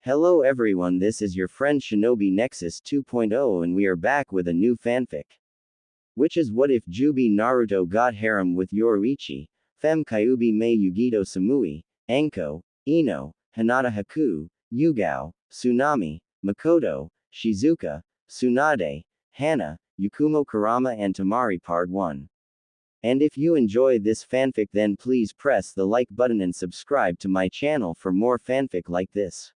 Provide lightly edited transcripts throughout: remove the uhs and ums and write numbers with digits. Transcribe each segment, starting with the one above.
Hello everyone, this is your friend Shinobi Nexus 2.0 and we are back with a new fanfic. Which is what if Jubi Naruto got harem with Yoruichi, Fem Kyuubi Mei Yugito Samui, Anko, Ino, Hinata Haku, Yugao, Tsunami, Makoto, Shizuka, Tsunade, Hana, Yukumo Kurama and Tamari Part 1. And if you enjoy this fanfic then please press the like button and subscribe to my channel for more fanfic like this.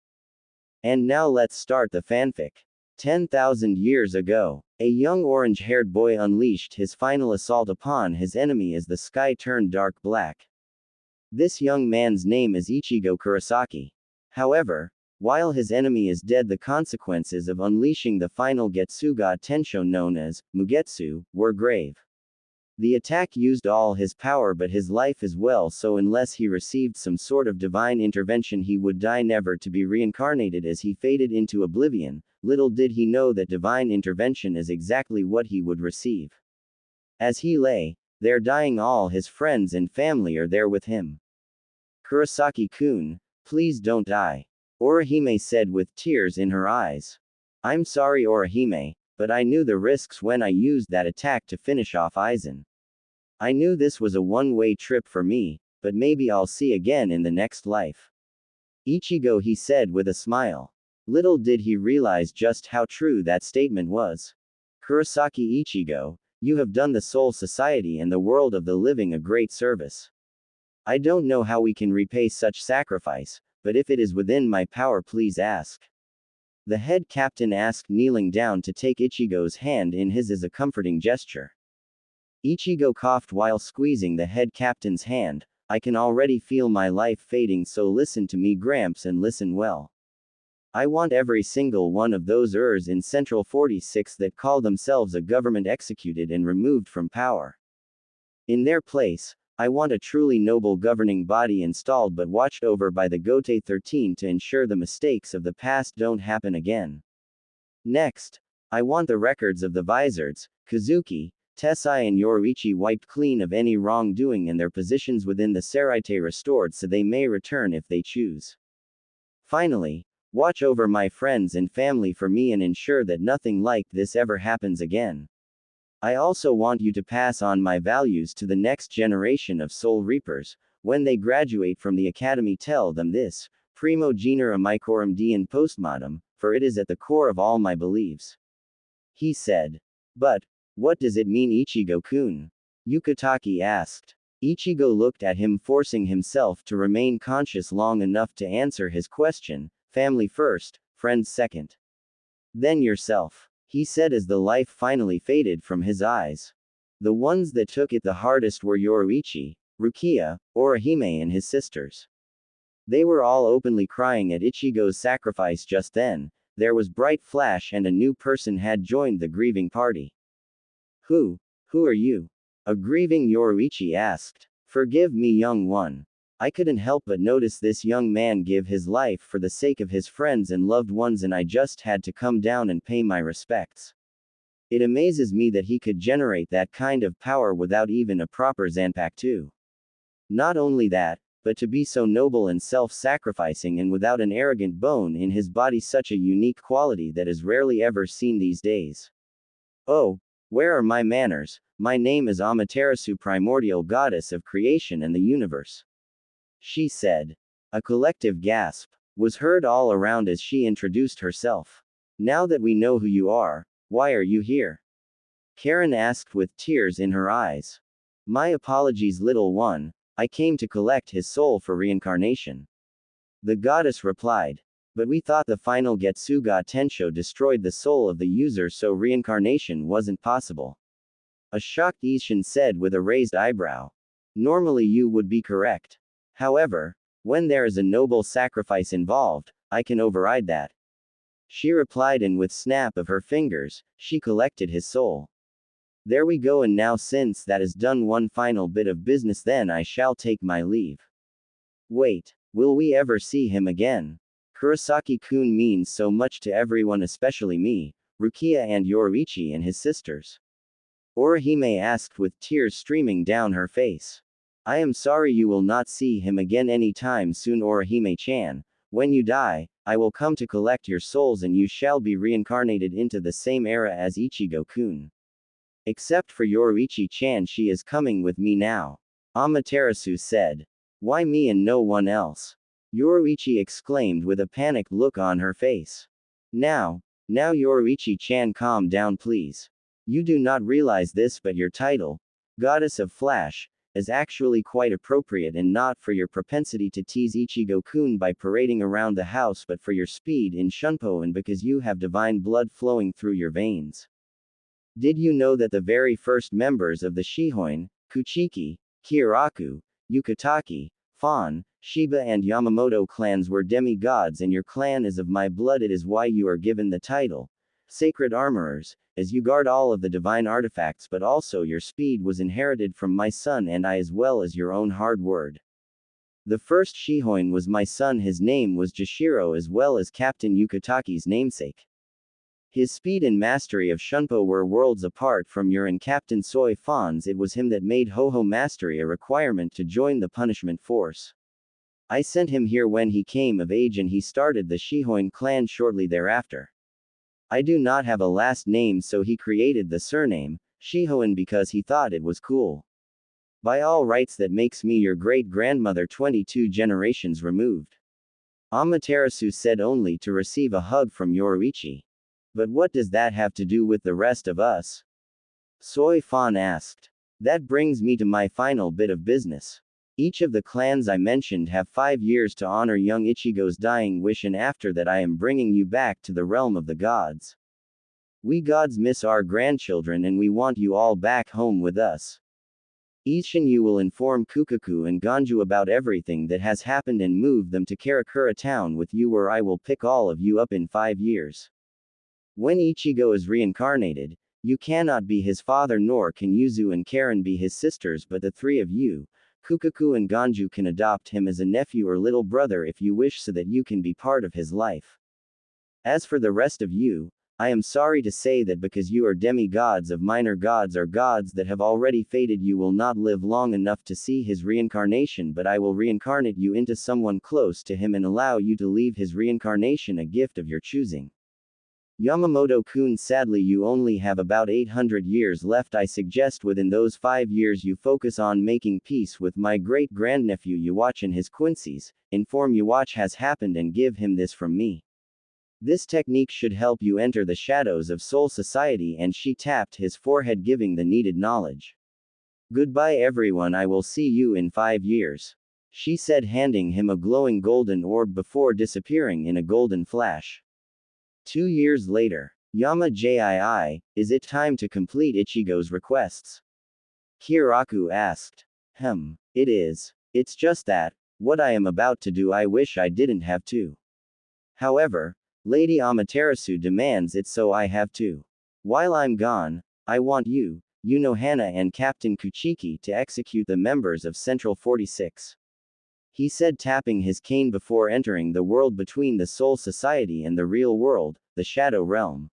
And now let's start the fanfic. 10,000 years ago, a young orange-haired boy unleashed his final assault upon his enemy as the sky turned dark black. This young man's name is Ichigo Kurosaki. However, while his enemy is dead, the consequences of unleashing the final Getsuga Tensho known as Mugetsu were grave. The attack used all his power but his life as well, so unless he received some sort of divine intervention he would die never to be reincarnated as he faded into oblivion. Little did he know that divine intervention is exactly what he would receive. As he lay there dying, all his friends and family are there with him. "Kurosaki-kun, please don't die," Orihime said with tears in her eyes. "I'm sorry Orihime, but I knew the risks when I used that attack to finish off Aizen. I knew this was a one-way trip for me, but maybe I'll see again in the next life." Ichigo, he said with a smile. Little did he realize just how true that statement was. "Kurosaki Ichigo, you have done the Soul Society and the world of the living a great service. I don't know how we can repay such sacrifice, but if it is within my power please ask." The head captain asked, kneeling down to take Ichigo's hand in his as a comforting gesture. Ichigo coughed while squeezing the head captain's hand. "I can already feel my life fading, so listen to me Gramps and listen well. I want every single one of those in Central 46 that call themselves a government executed and removed from power. In their place, I want a truly noble governing body installed but watched over by the Gote 13 to ensure the mistakes of the past don't happen again. Next, I want the records of the Vizards, Kazuki, Tessai and Yoruichi wiped clean of any wrongdoing and their positions within the Seraite restored so they may return if they choose. Finally, watch over my friends and family for me and ensure that nothing like this ever happens again. I also want you to pass on my values to the next generation of Soul Reapers. When they graduate from the academy tell them this, primo genere amicorum dien postmodem, for it is at the core of all my beliefs." He said. "But, what does it mean Ichigo-kun?" Yukitake asked. Ichigo looked at him, forcing himself to remain conscious long enough to answer his question. "Family first, friends second. Then yourself," he said as the life finally faded from his eyes. The ones that took it the hardest were Yoruichi, Rukia, Orihime and his sisters. They were all openly crying at Ichigo's sacrifice. Just then, there was bright flash and a new person had joined the grieving party. Who are you?" a grieving Yoruichi asked. "Forgive me young one. I couldn't help but notice this young man give his life for the sake of his friends and loved ones and I just had to come down and pay my respects. It amazes me that he could generate that kind of power without even a proper Zanpakuto. Not only that, but to be so noble and self-sacrificing and without an arrogant bone in his body, such a unique quality that is rarely ever seen these days. Oh, where are my manners? My name is Amaterasu, primordial goddess of creation and the universe," she said. A collective gasp was heard all around as she introduced herself. "Now that we know who you are, why are you here?" Karen asked with tears in her eyes. "My apologies little one, I came to collect his soul for reincarnation," the goddess replied. "But we thought the final Getsuga Tensho destroyed the soul of the user, so reincarnation wasn't possible," a shocked Ishin said with a raised eyebrow. "Normally you would be correct. However, when there is a noble sacrifice involved, I can override that," she replied, and with snap of her fingers, she collected his soul. "There we go, and now since that is done, one final bit of business, then I shall take my leave." "Wait, will we ever see him again? Kurosaki-kun means so much to everyone, especially me, Rukia and Yoruichi and his sisters," Orihime asked with tears streaming down her face. "I am sorry you will not see him again any time soon Orihime-chan. When you die, I will come to collect your souls and you shall be reincarnated into the same era as Ichigo-kun. Except for Yoruichi-chan, she is coming with me now. Amaterasu said. Why me and no one else? Yoruichi exclaimed with a panicked look on her face. Now Yoruichi-chan, calm down please. You do not realize this, but your title, Goddess of Flash, is actually quite appropriate, and not for your propensity to tease Ichigo-kun by parading around the house, but for your speed in Shunpo and because you have divine blood flowing through your veins. Did you know that the very first members of the Shihoin, Kuchiki, Kiraku, Yukataki, Fan, Shiba and Yamamoto clans were demigods, and your clan is of my blood? It is why you are given the title, Sacred Armorers, as you guard all of the divine artifacts, but also your speed was inherited from my son and I, as well as your own hard word. The first Shihoin was my son, his name was Jashiro, as well as Captain Yukataki's namesake. His speed and mastery of Shunpo were worlds apart from your and Captain Soi Fan's. It was him that made Ho-Ho mastery a requirement to join the punishment force. I sent him here when he came of age and he started the Shihoin clan shortly thereafter. I do not have a last name, so he created the surname, Shihoin, because he thought it was cool. By all rights, that makes me your great-grandmother 22 generations removed. Amaterasu said, only to receive a hug from Yoruichi. But what does that have to do with the rest of us? Soi Fan asked. That brings me to my final bit of business. Each of the clans I mentioned have 5 years to honor young Ichigo's dying wish, and after that I am bringing you back to the realm of the gods. We gods miss our grandchildren and we want you all back home with us. Ishin, you will inform Kukaku and Ganju about everything that has happened and move them to Karakura town with you, where I will pick all of you up in 5 years. When Ichigo is reincarnated, you cannot be his father, nor can Yuzu and Karen be his sisters, but the three of you, Kukaku and Ganju, can adopt him as a nephew or little brother if you wish, so that you can be part of his life. As for the rest of you, I am sorry to say that because you are demigods of minor gods, or gods that have already faded, you will not live long enough to see his reincarnation, but I will reincarnate you into someone close to him and allow you to leave his reincarnation a gift of your choosing. Yamamoto-kun, sadly you only have about 800 years left. I suggest within those 5 years you focus on making peace with my great-grandnephew Yuwatch and his Quincy's, inform Yuwatch has happened and give him this from me. This technique should help you enter the shadows of Soul Society, and she tapped his forehead, giving the needed knowledge. Goodbye everyone, I will see you in 5 years. She said, handing him a glowing golden orb before disappearing in a golden flash. 2 years later. Yama Jii, is it time to complete Ichigo's requests? Kiraku asked. It is. It's just that, what I am about to do I wish I didn't have to. However, Lady Amaterasu demands it, so I have to. While I'm gone, I want you, Yunohana and Captain Kuchiki to execute the members of Central 46. He said, tapping his cane before entering the world between the Soul Society and the real world, the Shadow Realm.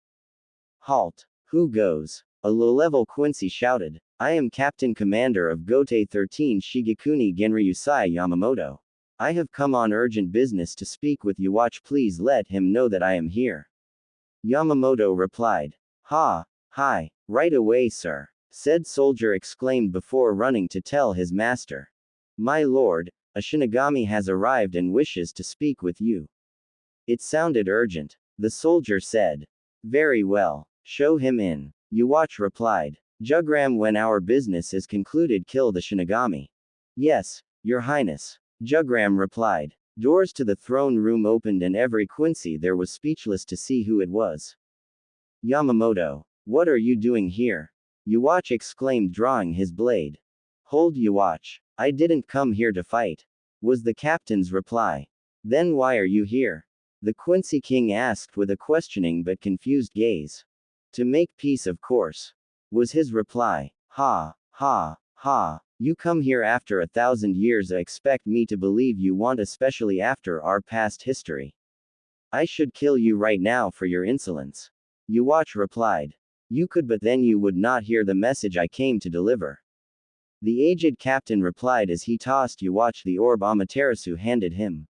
Halt. Who goes? A low-level Quincy shouted. I am Captain Commander of Gote 13 Shigekuni Genryusai Yamamoto. I have come on urgent business to speak with Yuwatch. Please let him know that I am here. Yamamoto replied. Hi. Right away, sir. Said soldier exclaimed before running to tell his master. My lord, a Shinigami has arrived and wishes to speak with you. It sounded urgent. The soldier said. Very well. Show him in. Yuwatch replied. Jugram, when our business is concluded, kill the Shinigami. Yes, your highness. Jugram replied. Doors to the throne room opened and every Quincy there was speechless to see who it was. Yamamoto. What are you doing here? Yuwatch exclaimed, drawing his blade. Hold, Yuwatch. I didn't come here to fight, was the captain's reply. Then why are you here? The Quincy King asked with a questioning but confused gaze. To make peace, of course, was his reply. Ha. You come here after 1,000 years. I expect me to believe you want, especially after our past history. I should kill you right now for your insolence. Yuwatch replied. You could, but then you would not hear the message I came to deliver. The aged captain replied as he tossed Yuwatch the orb Amaterasu handed him.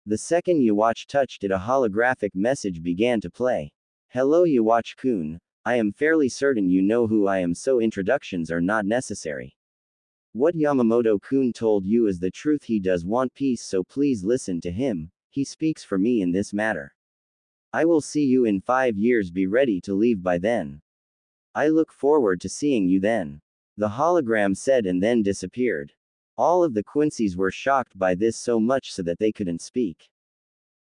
The second Yuwatch touched it, a holographic message began to play. Hello Yuwatch-kun, I am fairly certain you know who I am, so introductions are not necessary. What Yamamoto-kun told you is the truth. He does want peace, so please listen to him. He speaks for me in this matter. I will see you in 5 years. Be ready to leave by then. I look forward to seeing you then. The hologram said and then disappeared. All of the Quincy's were shocked by this so much so that they couldn't speak.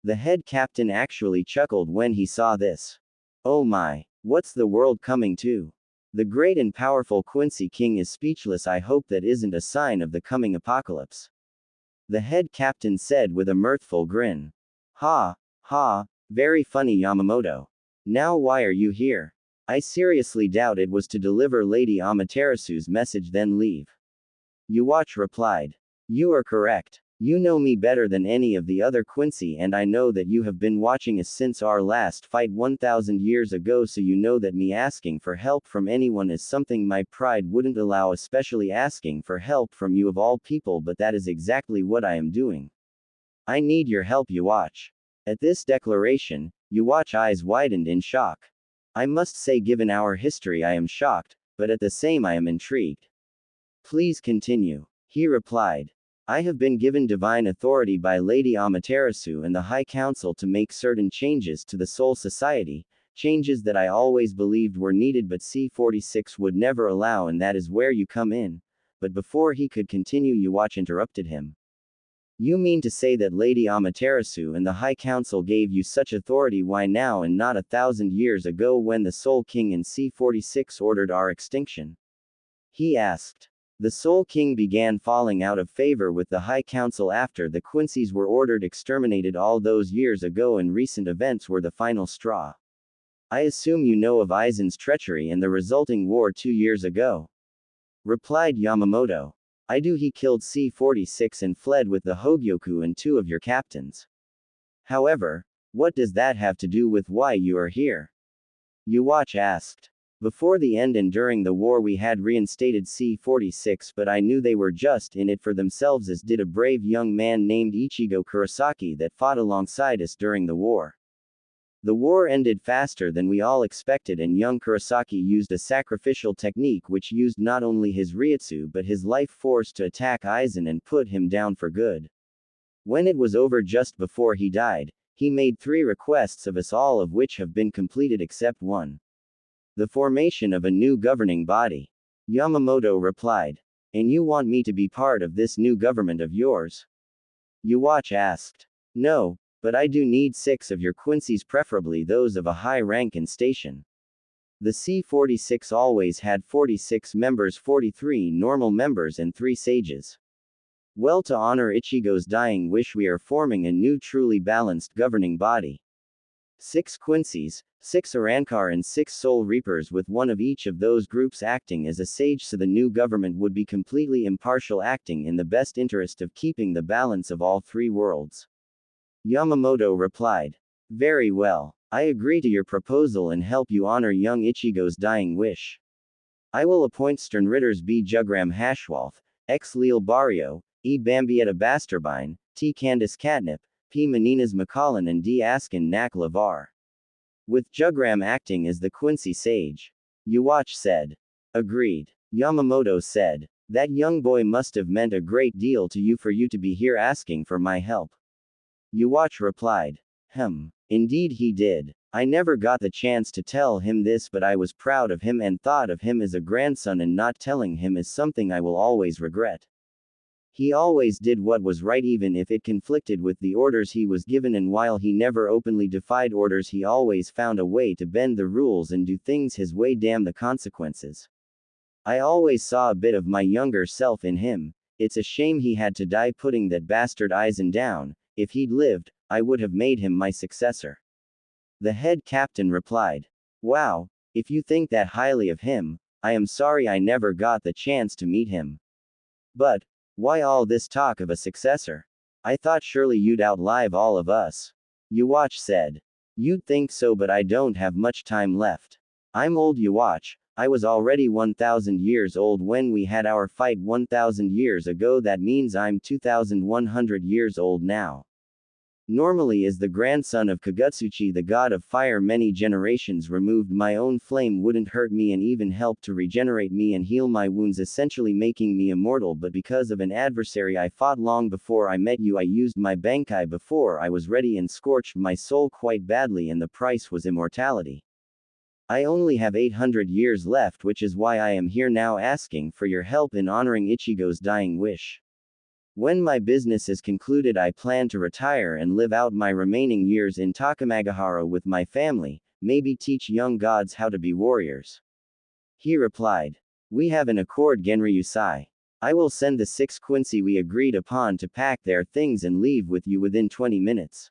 The head captain actually chuckled when he saw this. Oh my, what's the world coming to? The great and powerful Quincy King is speechless. I hope that isn't a sign of the coming apocalypse. The head captain said with a mirthful grin. Ha, ha, very funny Yamamoto. Now why are you here? I seriously doubt it was to deliver Lady Amaterasu's message then leave. Yuwatch replied. You are correct. You know me better than any of the other Quincy, and I know that you have been watching us since our last fight 1000 years ago, so you know that me asking for help from anyone is something my pride wouldn't allow, especially asking for help from you of all people, but that is exactly what I am doing. I need your help, Yuwatch. At this declaration, Yuwatch's eyes widened in shock. I must say, given our history, I am shocked, but at the same I am intrigued. Please continue. He replied. I have been given divine authority by Lady Amaterasu and the High Council to make certain changes to the Soul Society, changes that I always believed were needed but C46 would never allow, and that is where you come in. But before he could continue, Yuwatch interrupted him. You mean to say that Lady Amaterasu and the High Council gave you such authority? Why now and not 1,000 years ago when the Soul King and C46 ordered our extinction? He asked. The Soul King began falling out of favor with the High Council after the Quincy's were ordered exterminated all those years ago, and recent events were the final straw. I assume you know of Aizen's treachery and the resulting war 2 years ago. Replied Yamamoto. I do. He killed C46 and fled with the Hogyoku and 2 of your captains. However, what does that have to do with why you are here? Yuwatch asked. Before the end and during the war we had reinstated C46, but I knew they were just in it for themselves, as did a brave young man named Ichigo Kurosaki that fought alongside us during the war. The war ended faster than we all expected, and young Kurosaki used a sacrificial technique which used not only his Ryutsu but his life force to attack Aizen and put him down for good. When it was over just before he died, he made 3 requests of us, all of which have been completed except one. The formation of a new governing body. Yamamoto replied. And you want me to be part of this new government of yours? Yuwatch asked. No, but I do need 6 of your Quincy's, preferably those of a high rank and station. The C46 always had 46 members, 43 normal members and 3 sages. Well, to honor Ichigo's dying wish, we are forming a new truly balanced governing body. 6 Quincy's, 6 Arankar and 6 Soul Reapers, with one of each of those groups acting as a sage, so the new government would be completely impartial, acting in the best interest of keeping the balance of all 3 worlds. Yamamoto replied. Very well. I agree to your proposal and help you honor young Ichigo's dying wish. I will appoint Sternritters B. Jugram Hashwalth, X. Leal Barrio, E. Bambietta Basterbine, T. Candice Catnip, P. Meninas McCollin and D. Askin Nak Lavar. With Jugram acting as the Quincy sage. Yuwatch said. Agreed. Yamamoto said. That young boy must have meant a great deal to you for you to be here asking for my help. Yuwatch replied. Indeed he did. I never got the chance to tell him this, but I was proud of him and thought of him as a grandson, and not telling him is something I will always regret. He always did what was right even if it conflicted with the orders he was given, and while he never openly defied orders, he always found a way to bend the rules and do things his way, damn the consequences. I always saw a bit of my younger self in him. It's a shame he had to die putting that bastard Aizen down. If he'd lived, I would have made him my successor. The head captain replied. Wow, if you think that highly of him, I am sorry I never got the chance to meet him. But, why all this talk of a successor? I thought surely you'd outlive all of us. Yuwatch said. You'd think so, but I don't have much time left. I'm old, Yuwatch. I was already 1,000 years old when we had our fight 1,000 years ago. That means I'm 2,100 years old now. Normally, as the grandson of Kagutsuchi, the god of fire, many generations removed, my own flame wouldn't hurt me and even help to regenerate me and heal my wounds, essentially making me immortal. But because of an adversary I fought long before I met you, I used my Bankai before I was ready and scorched my soul quite badly, and the price was immortality. I only have 800 years left, which is why I am here now asking for your help in honoring Ichigo's dying wish. When my business is concluded, I plan to retire and live out my remaining years in Takamagahara with my family, maybe teach young gods how to be warriors. He replied. We have an accord, Genryusai. I will send the 6 Quincy we agreed upon to pack their things and leave with you within 20 minutes.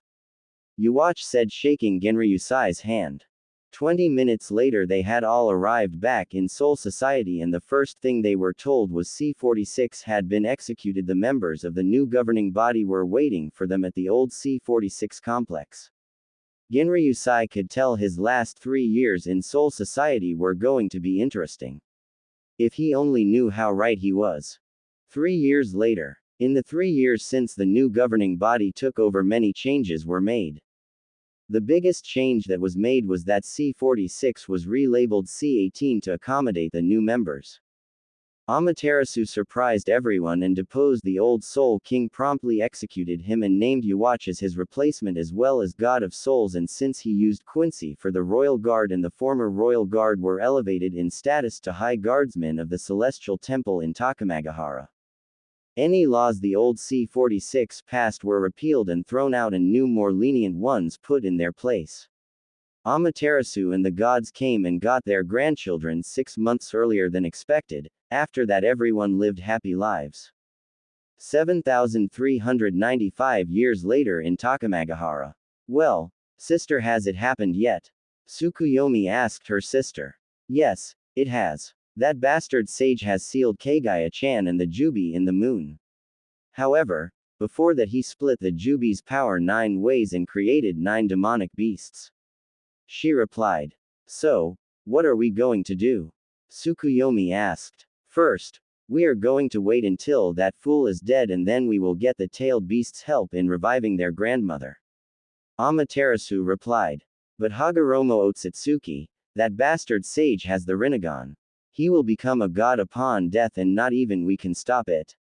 Yuwatch said, shaking Genryusai's hand. 20 minutes later, they had all arrived back in Soul Society, and the first thing they were told was C-46 had been executed. The members of the new governing body were waiting for them at the old C-46 complex. Genryusai could tell his last 3 years in Soul Society were going to be interesting. If he only knew how right he was. 3 years later. In the 3 years since the new governing body took over, many changes were made. The biggest change that was made was that C-46 was relabeled C-18 to accommodate the new members. Amaterasu surprised everyone and deposed the old Soul King, promptly executed him, and named Yuwatch as his replacement as well as God of Souls. And since he used Quincy for the Royal Guard and the former Royal Guard were elevated in status to High Guardsmen of the Celestial Temple in Takamagahara. Any laws the old C-46 passed were repealed and thrown out, and new, more lenient ones put in their place. Amaterasu and the gods came and got their grandchildren 6 months earlier than expected. After that, everyone lived happy lives. 7,395 years later in Takamagahara. Well, sister, has it happened yet? Tsukuyomi asked her sister. Yes, it has. That bastard sage has sealed Kagaya-chan and the Jubi in the moon. However, before that he split the Jubi's power 9 ways and created 9 demonic beasts. She replied. So, what are we going to do? Tsukuyomi asked. First, we are going to wait until that fool is dead, and then we will get the tailed beasts' help in reviving their grandmother. Amaterasu replied. But Hagoromo Otsutsuki, that bastard sage has the Rinnegan. He will become a god upon death, and not even we can stop it.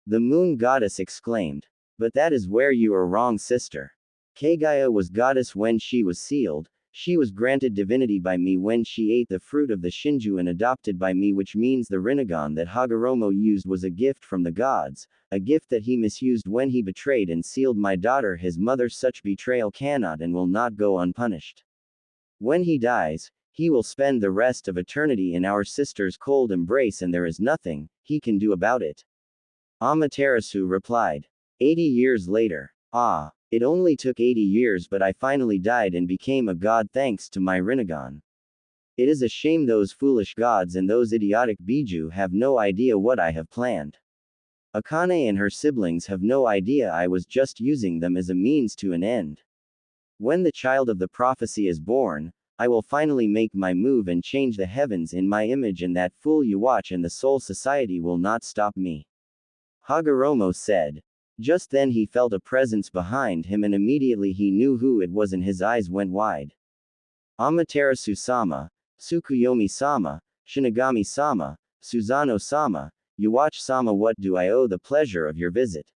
The moon goddess exclaimed. But that is where you are wrong, sister. Kagaya was goddess when she was sealed. She was granted divinity by me when she ate the fruit of the Shinju and adopted by me, which means the Rinnegan that Hagoromo used was a gift from the gods, a gift that he misused when he betrayed and sealed my daughter, his mother. Such betrayal cannot and will not go unpunished. When he dies, he will spend the rest of eternity in our sister's cold embrace, and there is nothing he can do about it. Amaterasu replied. 80 years later. Ah, it only took 80 years, but I finally died and became a god thanks to my Rinnegan. It is a shame those foolish gods and those idiotic Biju have no idea what I have planned. Akane and her siblings have no idea I was just using them as a means to an end. When the child of the prophecy is born, I will finally make my move and change the heavens in my image, and that fool Yuwatch and the Soul Society will not stop me. Hagoromo said. Just then he felt a presence behind him, and immediately he knew who it was, and his eyes went wide. Amaterasu-sama, Tsukuyomi-sama, Shinigami-sama, Suzano-sama, Yuwatch-sama, what do I owe the pleasure of your visit?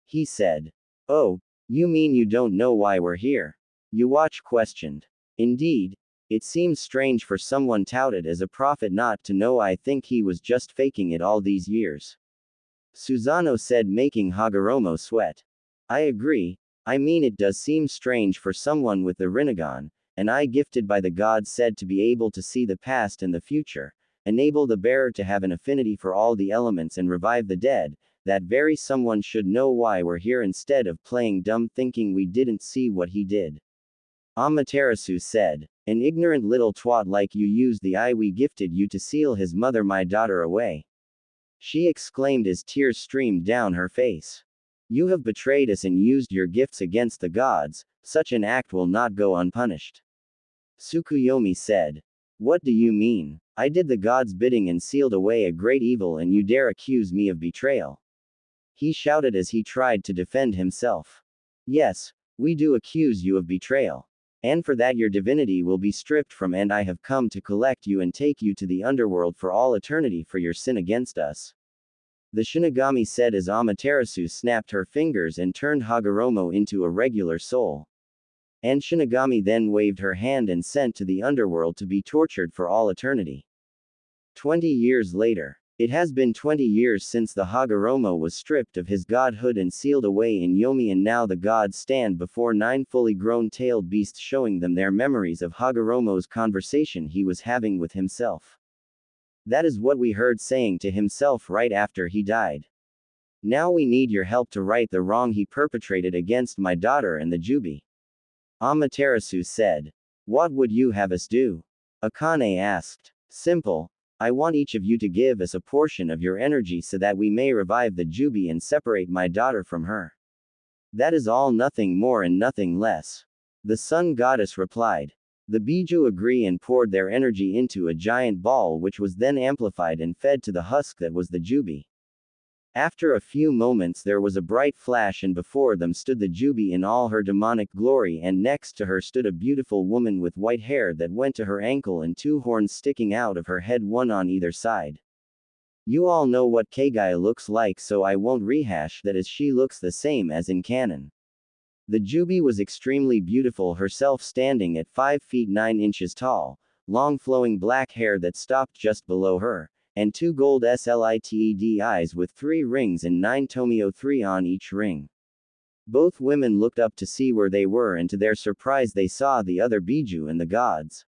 He said. Oh, you mean you don't know why we're here? Yuwatch questioned. Indeed, it seems strange for someone touted as a prophet not to know. I think he was just faking it all these years. Suzano said, making Hagoromo sweat. I agree. I mean, it does seem strange for someone with the Rinnegan, an eye gifted by the gods, said to be able to see the past and the future, enable the bearer to have an affinity for all the elements and revive the dead. That very someone should know why we're here instead of playing dumb thinking we didn't see what he did. Amaterasu said. An ignorant little twat like you used the eye we gifted you to seal his mother, my daughter, away. She exclaimed as tears streamed down her face. You have betrayed us and used your gifts against the gods. Such an act will not go unpunished. Tsukuyomi said. What do you mean? I did the gods' bidding and sealed away a great evil, and you dare accuse me of betrayal? He shouted as he tried to defend himself. Yes, We do accuse you of betrayal. And for that your divinity will be stripped from, and I have come to collect you and take you to the underworld for all eternity for your sin against us. The Shinigami said as Amaterasu snapped her fingers and turned Hagoromo into a regular soul. And Shinigami then waved her hand and sent to the underworld to be tortured for all eternity. 20 years later. It has been 20 years since the Hagoromo was stripped of his godhood and sealed away in Yomi, and now the gods stand before 9 fully grown tailed beasts showing them their memories of Hagoromo's conversation he was having with himself. That is what we heard saying to himself right after he died. Now we need your help to right the wrong he perpetrated against my daughter and the Jubi. Amaterasu said. What would you have us do? Akane asked. Simple. I want each of you to give us a portion of your energy so that we may revive the Jubi and separate my daughter from her. That is all, nothing more and nothing less. The sun goddess replied. The Biju agree and poured their energy into a giant ball, which was then amplified and fed to the husk that was the Jubi. After a few moments there was a bright flash, and before them stood the Jubi in all her demonic glory, and next to her stood a beautiful woman with white hair that went to her ankle and 2 horns sticking out of her head, one on either side. You all know what Kagaya looks like, so I won't rehash that, as she looks the same as in canon. The Jubi was extremely beautiful herself, standing at 5 feet 9 inches tall, long flowing black hair that stopped just below her, and 2 gold slitted eyes with 3 rings and 9 tomio 3 on each ring. Both women looked up to see where they were, and to their surprise they saw the other Biju and the gods.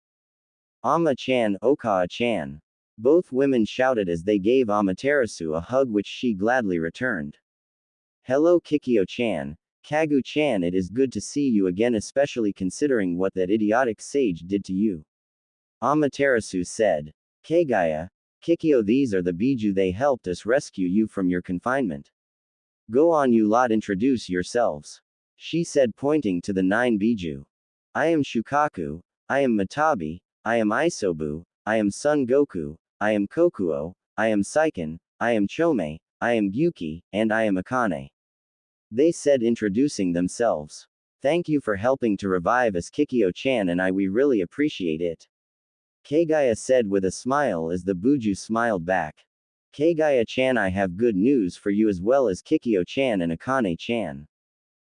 Ama-chan, Okaa-chan. Both women shouted as they gave Amaterasu a hug, which she gladly returned. Hello Kikyo-chan, Kagu-chan, it is good to see you again, especially considering what that idiotic sage did to you. Amaterasu said. Kagaya, Kikyo, these are the Biju, they helped us rescue you from your confinement. Go on, you lot, introduce yourselves. She said, pointing to the 9 Biju. I am Shukaku, I am Matabi, I am Isobu, I am Son Goku, I am Kokuo, I am Seiken, I am Chome, I am Gyuki, and I am Akane. They said, introducing themselves. Thank you for helping to revive us, Kikyo-chan, and we really appreciate it. Kagaya said with a smile as the Buju smiled back. Kagaya-chan, I have good news for you, as well as Kikyo-chan and Akane-chan.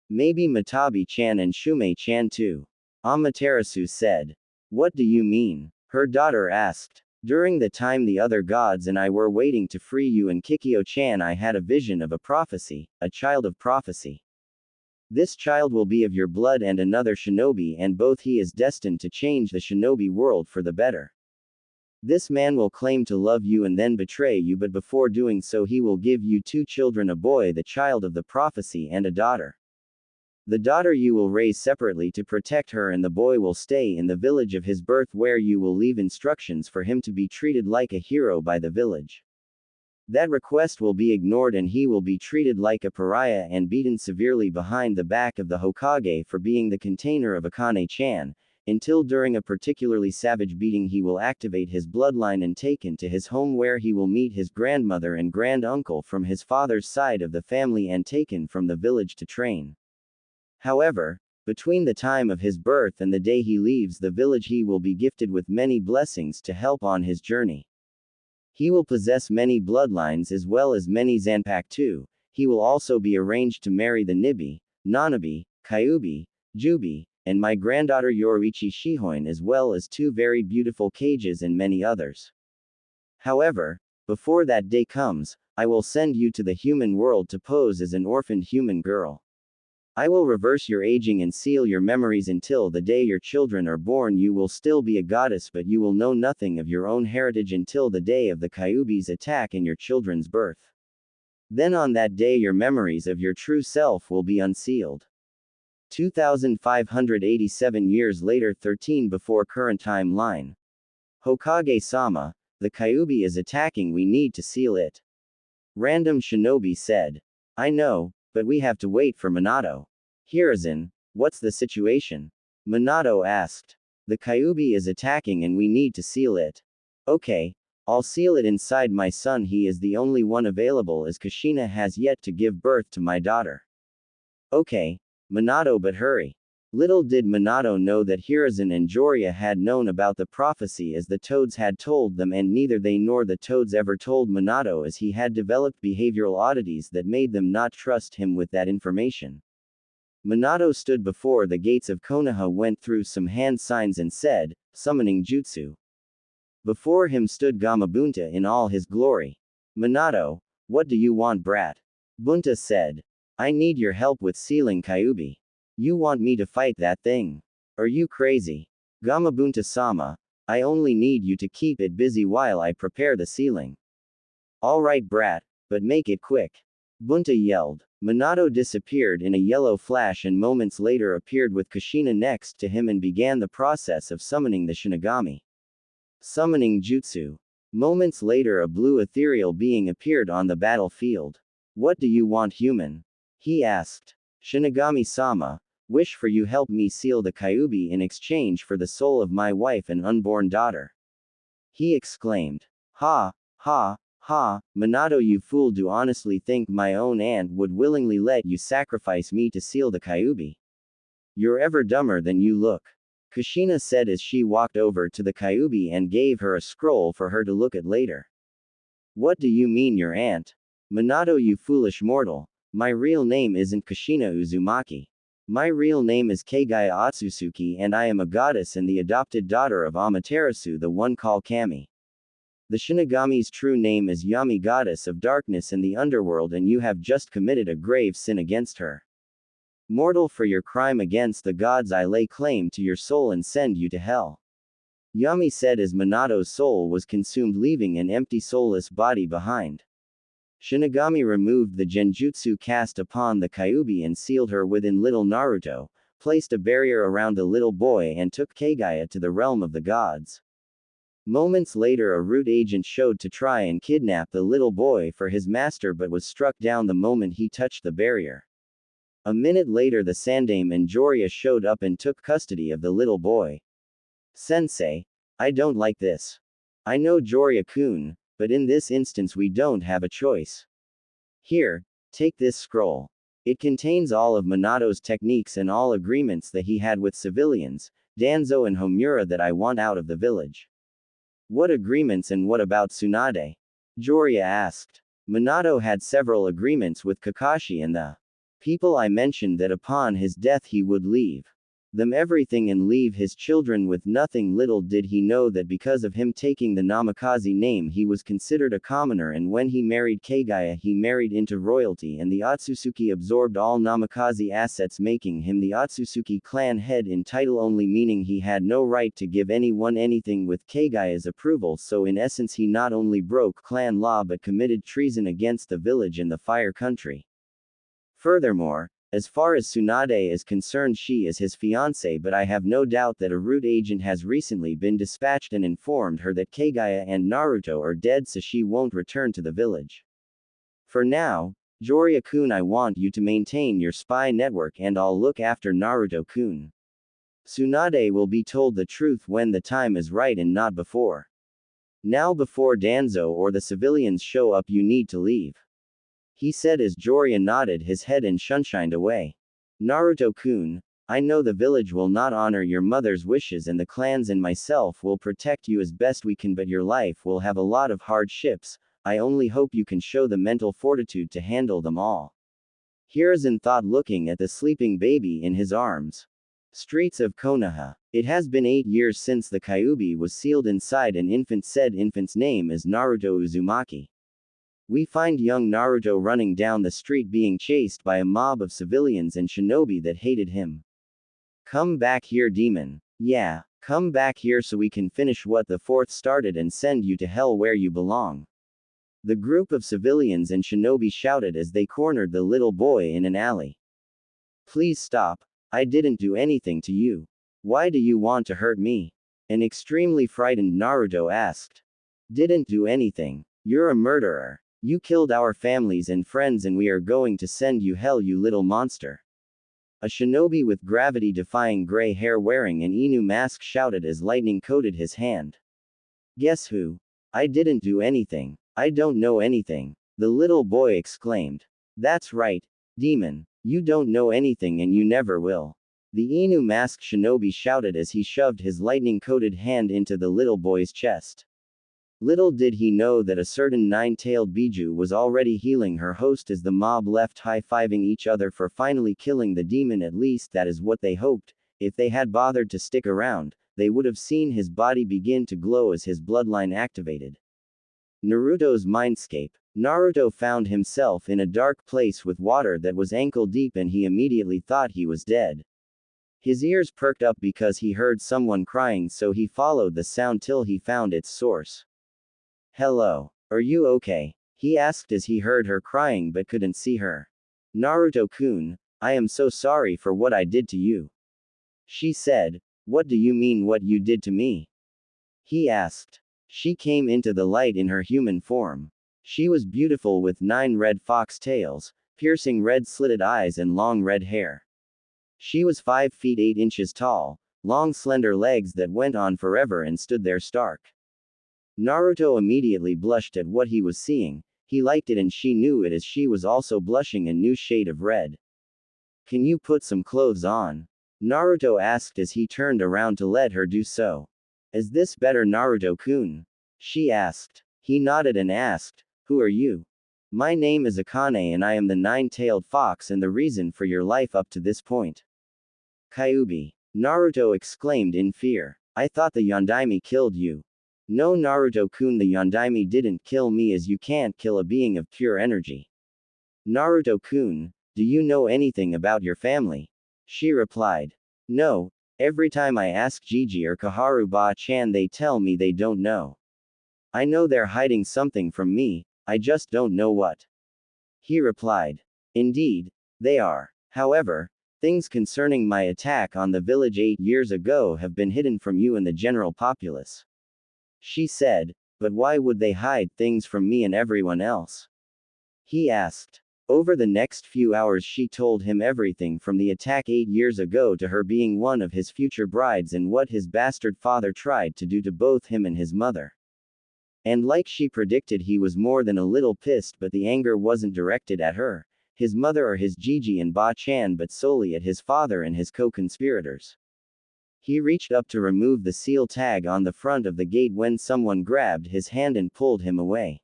Maybe Matabi-chan and Shumei-chan too. Amaterasu said. What do you mean? Her daughter asked. During the time the other gods and I were waiting to free you and Kikyo-chan, I had a vision of a prophecy, a child of prophecy. This child will be of your blood and another shinobi, and both he is destined to change the shinobi world for the better. This man will claim to love you and then betray you, but before doing so he will give you 2 children, a boy the child of the prophecy and a daughter. The daughter you will raise separately to protect her, and the boy will stay in the village of his birth, where you will leave instructions for him to be treated like a hero by the village. That request will be ignored and he will be treated like a pariah and beaten severely behind the back of the Hokage for being the container of Akane-chan, until during a particularly savage beating he will activate his bloodline and taken to his home, where he will meet his grandmother and grand-uncle from his father's side of the family and taken from the village to train. However, between the time of his birth and the day he leaves the village he will be gifted with many blessings to help on his journey. He will possess many bloodlines as well as many Zanpakuto. He will also be arranged to marry the Nibi, Nanabi, Kyuubi, Jubi, and my granddaughter Yoruichi Shihoin, as well as 2 very beautiful cages and many others. However, before that day comes, I will send you to the human world to pose as an orphaned human girl. I will reverse your aging and seal your memories until the day your children are born. You will still be a goddess, but you will know nothing of your own heritage until the day of the Kyuubi's attack and your children's birth. Then on that day your memories of your true self will be unsealed. 2587 years later, 13 before current timeline. Hokage-sama, the Kyuubi is attacking, we need to seal it. Random shinobi said. I know, but we have to wait for Minato. Hiruzen, what's the situation? Minato asked. The Kyuubi is attacking and we need to seal it. Okay, I'll seal it inside my son. He is the only one available, as Kushina has yet to give birth to my daughter. Okay, Minato, but hurry. Little did Minato know that Hiruzen and Jiraiya had known about the prophecy as the toads had told them, and neither they nor the toads ever told Minato, as he had developed behavioral oddities that made them not trust him with that information. Minato stood before the gates of Konoha, went through some hand signs and said, summoning jutsu. Before him stood Gamabunta in all his glory. Minato, what do you want, brat? Bunta said. I need your help with sealing Kyuubi. You want me to fight that thing? Are you crazy? Gamabunta-sama, I only need you to keep it busy while I prepare the sealing. Alright, brat, but make it quick. Bunta yelled. Minato disappeared in a yellow flash and moments later appeared with Kushina next to him and began the process of summoning the Shinigami. Summoning jutsu. Moments later a blue ethereal being appeared on the battlefield. What do you want, human? He asked. Shinigami-sama, wish for you help me seal the Kyuubi in exchange for the soul of my wife and unborn daughter. He exclaimed. Ha, ha, ha, Minato, you fool, do honestly think my own aunt would willingly let you sacrifice me to seal the Kyuubi? You're ever dumber than you look. Kushina said as she walked over to the Kyuubi and gave her a scroll for her to look at later. What do you mean, your aunt? Minato, you foolish mortal. My real name isn't Kushina Uzumaki. My real name is Kagaya Otsutsuki, and I am a goddess and the adopted daughter of Amaterasu, the one called Kami. The Shinigami's true name is Yami, goddess of darkness in the underworld, and you have just committed a grave sin against her. Mortal, for your crime against the gods I lay claim to your soul and send you to hell. Yami said as Minato's soul was consumed, leaving an empty soulless body behind. Shinigami removed the genjutsu cast upon the Kyuubi and sealed her within little Naruto, placed a barrier around the little boy and took Kagaya to the realm of the gods. Moments later a root agent showed to try and kidnap the little boy for his master but was struck down the moment he touched the barrier. A minute later the Sandaime and Jiraiya showed up and took custody of the little boy. Sensei, I don't like this. I know Jiraiya-kun, but in this instance we don't have a choice. Here, take this scroll. It contains all of Minato's techniques and all agreements that he had with civilians, Danzo and Homura, that I want out of the village. What agreements, and what about Tsunade? Jiraiya asked. Minato had several agreements with Kakashi and the people I mentioned, that upon his death he would leave them everything and leave his children with nothing. Little did he know that because of him taking the Namikaze name he was considered a commoner, and when he married Kagaya he married into royalty, and the Otsutsuki absorbed all Namikaze assets, making him the Otsutsuki clan head in title only, meaning he had no right to give anyone anything with Kagaya's approval. So in essence he not only broke clan law but committed treason against the village and the Fire Country. Furthermore, as far as Tsunade is concerned, she is his fiancée, but I have no doubt that a root agent has recently been dispatched and informed her that Kagaya and Naruto are dead, so she won't return to the village. For now, Jiraiya-kun, I want you to maintain your spy network and I'll look after Naruto-kun. Tsunade will be told the truth when the time is right and not before. Now, before Danzo or the civilians show up, you need to leave. He said as Jiraiya nodded his head and shunshined away. Naruto-kun, I know the village will not honor your mother's wishes, and the clans and myself will protect you as best we can, but your life will have a lot of hardships. I only hope you can show the mental fortitude to handle them all. Hiruzen thought, looking at the sleeping baby in his arms. Streets of Konoha. It has been 8 years since the Kyuubi was sealed inside an infant. Said infant's name is Naruto Uzumaki. We find young Naruto running down the street being chased by a mob of civilians and shinobi that hated him. Come back here, demon. Yeah, come back here so we can finish what the fourth started and send you to hell where you belong. The group of civilians and shinobi shouted as they cornered the little boy in an alley. Please stop. I didn't do anything to you. Why do you want to hurt me? An extremely frightened Naruto asked. Didn't do anything. You're a murderer. You killed our families and friends and we are going to send you hell, you little monster. A shinobi with gravity-defying gray hair wearing an Inu mask shouted as lightning coated his hand. Guess who? I didn't do anything. I don't know anything. The little boy exclaimed. That's right, demon. You don't know anything and you never will. The Inu masked shinobi shouted as he shoved his lightning-coated hand into the little boy's chest. Little did he know that a certain nine-tailed Biju was already healing her host as the mob left high-fiving each other for finally killing the demon. At least that is what they hoped. If they had bothered to stick around, they would have seen his body begin to glow as his bloodline activated. Naruto's mindscape. Naruto found himself in a dark place with water that was ankle-deep and he immediately thought he was dead. His ears perked up because he heard someone crying, so he followed the sound till he found its source. Hello. Are you okay? He asked as he heard her crying but couldn't see her. Naruto-kun, I am so sorry for what I did to you. She said. What do you mean what you did to me? He asked. She came into the light in her human form. She was beautiful with 9 red fox tails, piercing red slitted eyes and long red hair. She was 5 feet 8 inches tall, long slender legs that went on forever and stood there stark. Naruto immediately blushed at what he was seeing. He liked it and she knew it as she was also blushing a new shade of red. Can you put some clothes on? Naruto asked as he turned around to let her do so. Is this better, Naruto-kun? She asked. He nodded and asked, who are you? My name is Akane and I am the 9-tailed fox and the reason for your life up to this point. Kyuubi. Naruto exclaimed in fear. I thought the Yondaime killed you. No, Naruto-kun, the Yondaime didn't kill me as you can't kill a being of pure energy. Naruto-kun, do you know anything about your family? She replied. No, every time I ask Gigi or Kaharu Ba-chan they tell me they don't know. I know they're hiding something from me, I just don't know what. He replied. Indeed, they are. However, things concerning my attack on the village 8 years ago have been hidden from you and the general populace. She said, but why would they hide things from me and everyone else? He asked. Over the next few hours she told him everything from the attack 8 years ago to her being one of his future brides and what his bastard father tried to do to both him and his mother. And like she predicted, he was more than a little pissed, but the anger wasn't directed at her, his mother or his Gigi and Ba-chan, but solely at his father and his co-conspirators. He reached up to remove the seal tag on the front of the gate when someone grabbed his hand and pulled him away.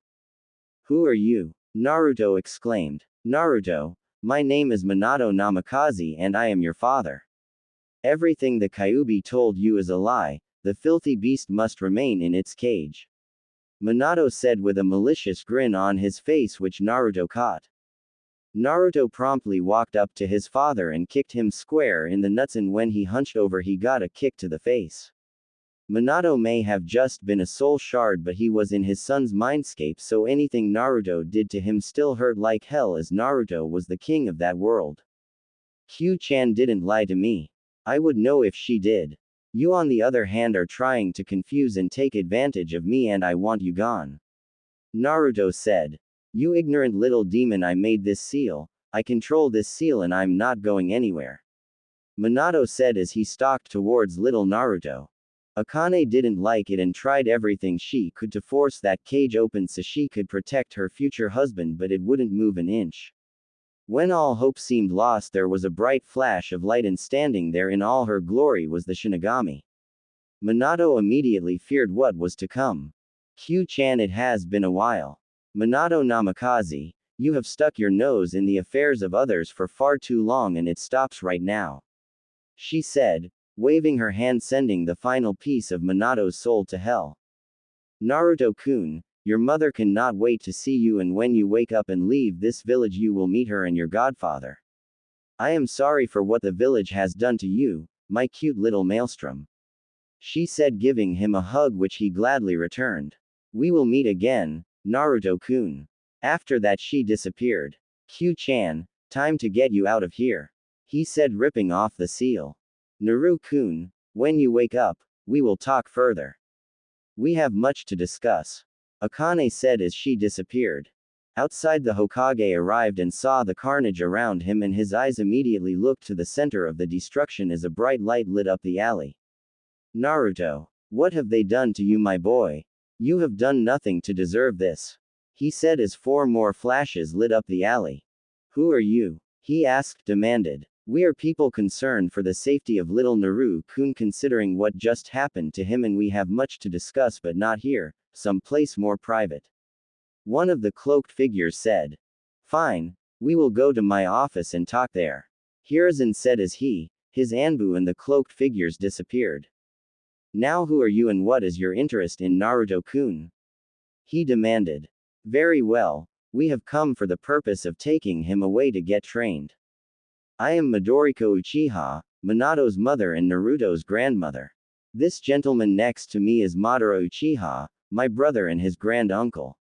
Who are you? Naruto exclaimed. Naruto, my name is Minato Namikaze and I am your father. Everything the Kyuubi told you is a lie, the filthy beast must remain in its cage. Minato said with a malicious grin on his face which Naruto caught. Naruto promptly walked up to his father and kicked him square in the nuts, and when he hunched over he got a kick to the face. Minato may have just been a soul shard, but he was in his son's mindscape, so anything Naruto did to him still hurt like hell as Naruto was the king of that world. Q-chan didn't lie to me. I would know if she did. You on the other hand are trying to confuse and take advantage of me and I want you gone. Naruto said. You ignorant little demon, I made this seal, I control this seal and I'm not going anywhere. Minato said as he stalked towards little Naruto. Akane didn't like it and tried everything she could to force that cage open so she could protect her future husband, but it wouldn't move an inch. When all hope seemed lost, there was a bright flash of light and standing there in all her glory was the Shinigami. Minato immediately feared what was to come. Q-chan, it has been a while. Minato Namikaze, you have stuck your nose in the affairs of others for far too long and it stops right now. She said, waving her hand, sending the final piece of Minato's soul to hell. Naruto-kun, your mother cannot wait to see you, and when you wake up and leave this village you will meet her and your godfather. I am sorry for what the village has done to you, my cute little maelstrom. She said, giving him a hug which he gladly returned. We will meet again, Naruto-kun. After that she disappeared. Q-chan, time to get you out of here. He said, ripping off the seal. Naru-kun, when you wake up, we will talk further. We have much to discuss. Akane said as she disappeared. Outside, the Hokage arrived and saw the carnage around him, and his eyes immediately looked to the center of the destruction as a bright light lit up the alley. Naruto, what have they done to you, my boy? You have done nothing to deserve this. He said as 4 more flashes lit up the alley. Who are you? He asked, demanded. We are people concerned for the safety of little Naru-kun considering what just happened to him and we have much to discuss but not here, some place more private. One of the cloaked figures said. Fine. We will go to my office and talk there. Hiruzen said as his Anbu and the cloaked figures disappeared. Now who are you and what is your interest in Naruto-kun? He demanded. Very well. We have come for the purpose of taking him away to get trained. I am Midoriko Uchiha, Minato's mother and Naruto's grandmother. This gentleman next to me is Madara Uchiha, my brother and his grand uncle.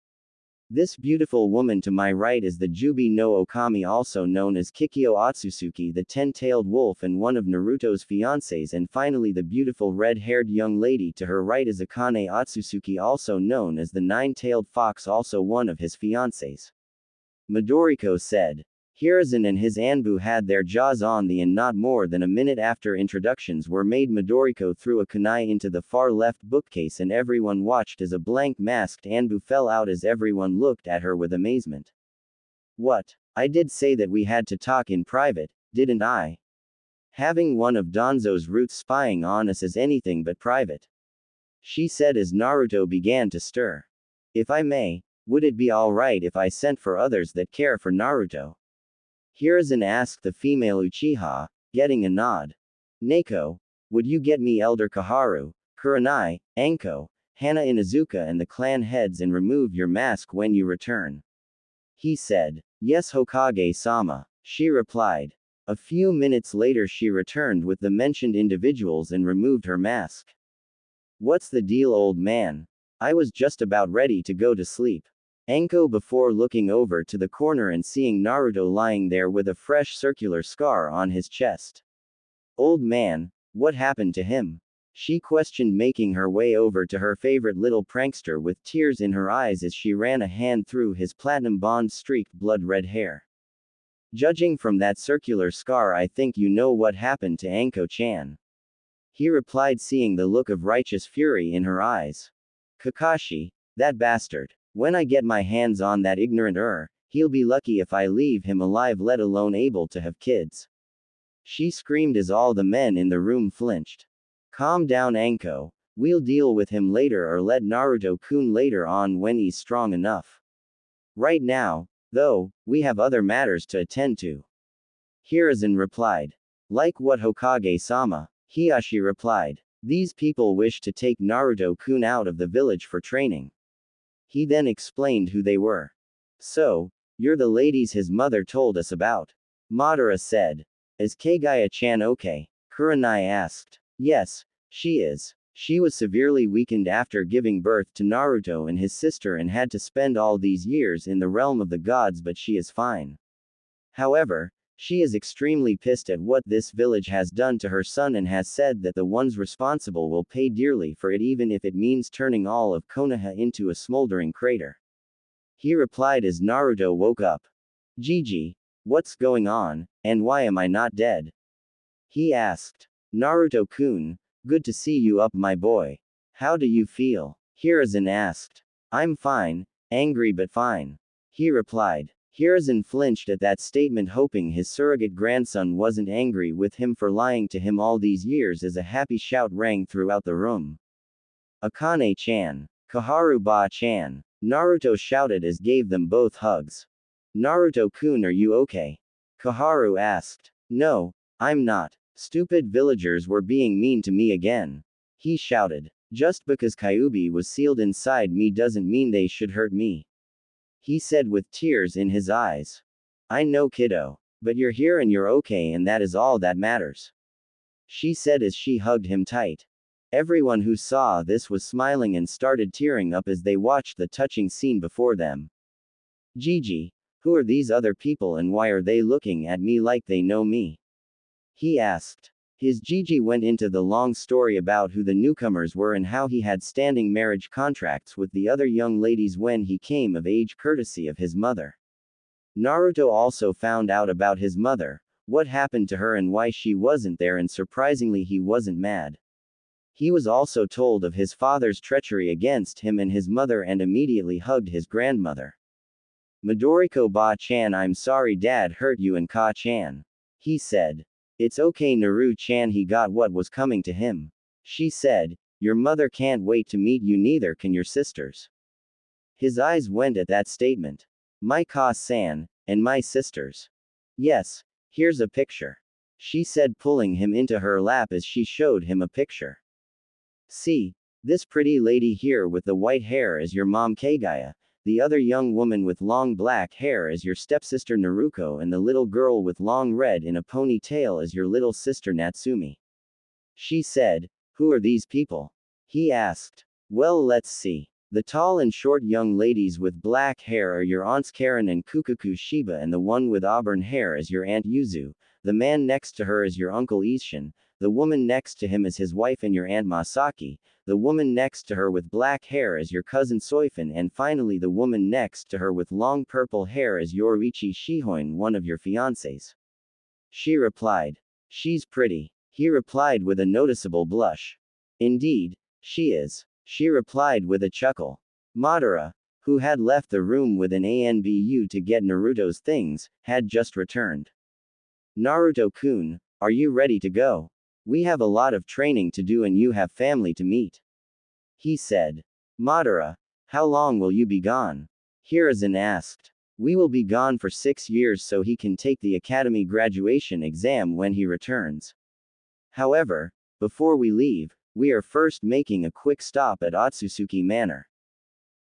This beautiful woman to my right is the Jubi no Okami, also known as Kikyo Otsutsuki, the 10-tailed wolf and one of Naruto's fiancés, and finally the beautiful red-haired young lady to her right is Akane Otsutsuki, also known as the 9-tailed fox, also one of his fiancés. Midoriko said. Hiruzen and his Anbu had their jaws on the and not more than a minute after introductions were made. Midoriko threw a kunai into the far left bookcase and everyone watched as a blank masked Anbu fell out as everyone looked at her with amazement. What? I did say that we had to talk in private, didn't I? Having one of Danzo's roots spying on us is anything but private. She said as Naruto began to stir. If I may, would it be alright if I sent for others that care for Naruto? Hiruzen asked the female Uchiha, getting a nod. Neko, would you get me Elder Koharu, Kurenai, Anko, Hana Inuzuka and the clan heads and remove your mask when you return? He said. Yes Hokage-sama, she replied. A few minutes later she returned with the mentioned individuals and removed her mask. What's the deal, old man? I was just about ready to go to sleep. Anko before looking over to the corner and seeing Naruto lying there with a fresh circular scar on his chest. Old man, what happened to him? She questioned, making her way over to her favorite little prankster with tears in her eyes as she ran a hand through his platinum bond-streaked blood-red hair. Judging from that circular scar, I think you know what happened to Anko-chan. He replied, seeing the look of righteous fury in her eyes. Kakashi, that bastard. When I get my hands on that ignorant he'll be lucky if I leave him alive, let alone able to have kids. She screamed as all the men in the room flinched. Calm down, Anko. We'll deal with him later, or let Naruto-kun later on when he's strong enough. Right now, though, we have other matters to attend to. Hiruzen replied. Like what, Hokage-sama? Hiashi replied. These people wish to take Naruto-kun out of the village for training. He then explained who they were. So, you're the ladies his mother told us about? Madara said. Is Kagaya-chan okay? Kurenai asked. Yes, she is. She was severely weakened after giving birth to Naruto and his sister and had to spend all these years in the realm of the gods, but she is fine. However, she is extremely pissed at what this village has done to her son and has said that the ones responsible will pay dearly for it, even if it means turning all of Konoha into a smoldering crater. He replied as Naruto woke up. Gigi, what's going on, and why am I not dead? He asked. Naruto-kun, good to see you up, my boy. How do you feel? Hiruzen asked. I'm fine, angry but fine. He replied. Hiruzen flinched at that statement, hoping his surrogate grandson wasn't angry with him for lying to him all these years, as a happy shout rang throughout the room. Akane-chan. Koharu-ba-chan. Naruto shouted as gave them both hugs. Naruto-kun, are you okay? Koharu asked. No, I'm not. Stupid villagers were being mean to me again. He shouted. Just because Kyuubi was sealed inside me doesn't mean they should hurt me. He said with tears in his eyes. I know, kiddo. But you're here and you're okay, and that is all that matters. She said as she hugged him tight. Everyone who saw this was smiling and started tearing up as they watched the touching scene before them. Gigi, who are these other people and why are they looking at me like they know me? He asked. His Gigi went into the long story about who the newcomers were and how he had standing marriage contracts with the other young ladies when he came of age, courtesy of his mother. Naruto also found out about his mother, what happened to her and why she wasn't there, and surprisingly he wasn't mad. He was also told of his father's treachery against him and his mother and immediately hugged his grandmother. Midoriko ba-chan, I'm sorry dad hurt you and Ka-chan. He said. It's okay Naru-chan, he got what was coming to him. She said, your mother can't wait to meet you, neither can your sisters. His eyes went at that statement. My Ka-san, and my sisters. Yes, here's a picture. She said, pulling him into her lap as she showed him a picture. See, this pretty lady here with the white hair is your mom Kagaya, the other young woman with long black hair is your stepsister Naruko, and the little girl with long red in a ponytail is your little sister Natsumi. She said, who are these people? He asked. Well, let's see. The tall and short young ladies with black hair are your aunts Karen and Kukaku Shiba, and the one with auburn hair is your aunt Yuzu, the man next to her is your uncle Ishin, the woman next to him is his wife and your aunt Masaki, the woman next to her with black hair is your cousin Soifin, and finally the woman next to her with long purple hair is Yoruichi Shihoin, one of your fiancés. She replied. She's pretty. He replied with a noticeable blush. Indeed, she is. She replied with a chuckle. Madara, who had left the room with an ANBU to get Naruto's things, had just returned. Naruto-kun, are you ready to go? We have a lot of training to do and you have family to meet. He said. Madara, how long will you be gone? Hiruzen asked. We will be gone for 6 years so he can take the academy graduation exam when he returns. However, before we leave, we are first making a quick stop at Otsutsuki Manor.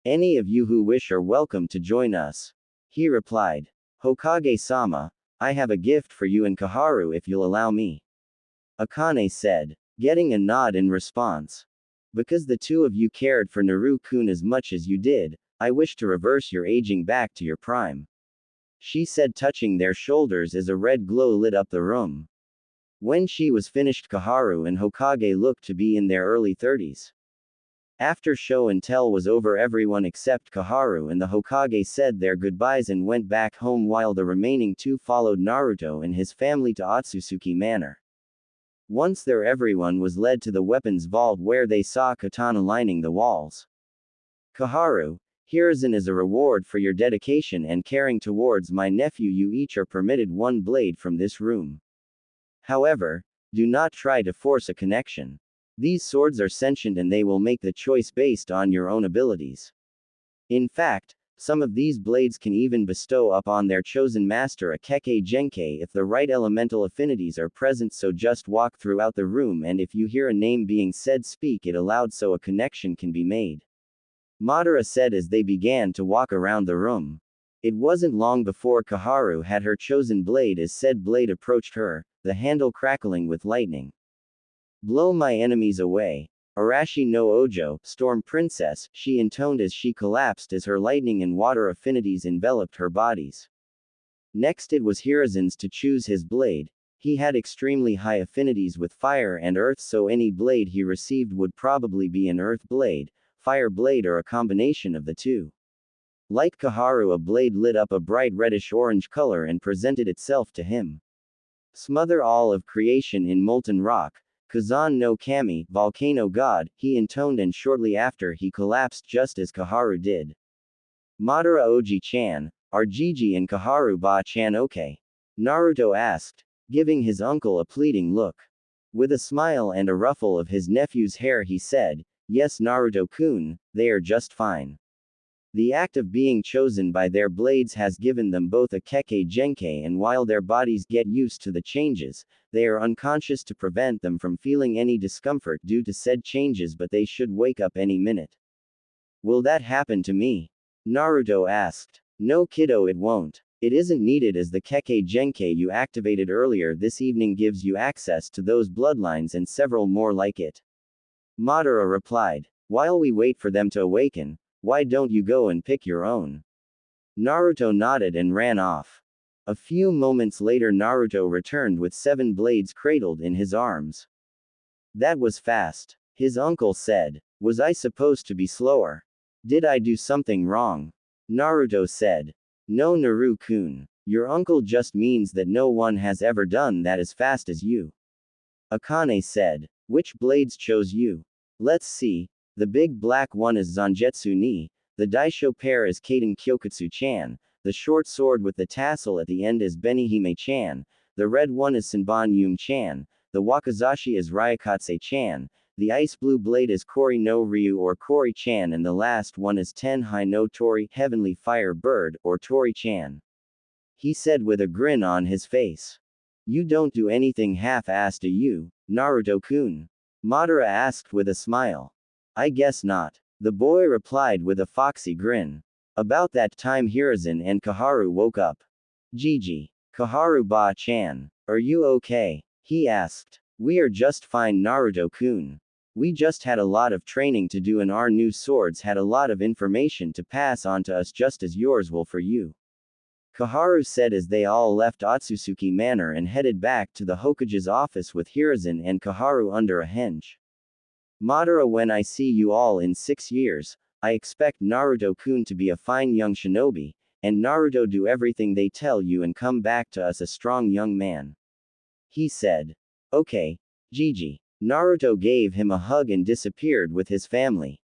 Any of you who wish are welcome to join us. He replied. Hokage-sama, I have a gift for you and Kaharu if you'll allow me. Akane said, getting a nod in response. Because the two of you cared for Naru-kun as much as you did, I wish to reverse your aging back to your prime. She said, touching their shoulders as a red glow lit up the room. When she was finished, Kaharu and Hokage looked to be in their early 30s. After show and tell was over, everyone except Kaharu and the Hokage said their goodbyes and went back home while the remaining two followed Naruto and his family to Otsutsuki Manor. Once there, everyone was led to the weapons vault where they saw katana lining the walls. Kaharu, Hiruzen, as a reward for your dedication and caring towards my nephew, you each are permitted one blade from this room. However, do not try to force a connection. These swords are sentient and they will make the choice based on your own abilities. In fact, some of these blades can even bestow upon their chosen master a Kekkei Genkei if the right elemental affinities are present, so just walk throughout the room and if you hear a name being said, speak it aloud so a connection can be made. Madara said as they began to walk around the room. It wasn't long before Kaharu had her chosen blade as said blade approached her, the handle crackling with lightning. Blow my enemies away. Arashi no Ojo, Storm Princess, she intoned as she collapsed as her lightning and water affinities enveloped her bodies. Next it was Hiruzen's to choose his blade. He had extremely high affinities with fire and earth, so any blade he received would probably be an earth blade, fire blade, or a combination of the two. Like Kaharu, a blade lit up a bright reddish-orange color and presented itself to him. Smother all of creation in molten rock, Kazan no Kami, volcano god, he intoned, and shortly after he collapsed just as Kaharu did. Madara Oji-chan, are Jiji and Kaharu ba-chan okay? Naruto asked, giving his uncle a pleading look. With a smile and a ruffle of his nephew's hair he said, yes Naruto-kun, they are just fine. The act of being chosen by their blades has given them both a Kekkei Genkei, and while their bodies get used to the changes, they are unconscious to prevent them from feeling any discomfort due to said changes, but they should wake up any minute. Will that happen to me? Naruto asked. No kiddo, it won't. It isn't needed as the Kekkei Genkei you activated earlier this evening gives you access to those bloodlines and several more like it. Madara replied. While we wait for them to awaken, why don't you go and pick your own? Naruto nodded and ran off. A few moments later Naruto returned with 7 blades cradled in his arms. That was fast. His uncle said. Was I supposed to be slower? Did I do something wrong? Naruto said. No Naru-kun. Your uncle just means that no one has ever done that as fast as you. Akane said. Which blades chose you? Let's see. The big black one is Zanjetsu ni, the Daisho pair is Kaden Kyokutsu-chan, the short sword with the tassel at the end is Benihime-chan, the red one is Senbon Yum-chan, the wakizashi is Ryakatse-chan, the ice blue blade is Kori no Ryu or Kori-chan, and the last one is Tenhai no Tori, heavenly fire bird, or Tori-chan. He said with a grin on his face. You don't do anything half-assed, do you, Naruto-kun? Madara asked with a smile. I guess not. The boy replied with a foxy grin. About that time Hiruzen and Kaharu woke up. Gigi. Kaharu-ba-chan. Are you okay? He asked. We are just fine, Naruto-kun. We just had a lot of training to do and our new swords had a lot of information to pass on to us just as yours will for you. Kaharu said as they all left Otsutsuki Manor and headed back to the Hokage's office with Hiruzen and Kaharu under a henge. Madara, when I see you all in 6 years, I expect Naruto-kun to be a fine young shinobi, and Naruto do everything they tell you and come back to us a strong young man. He said. Okay, Gigi. Naruto gave him a hug and disappeared with his family.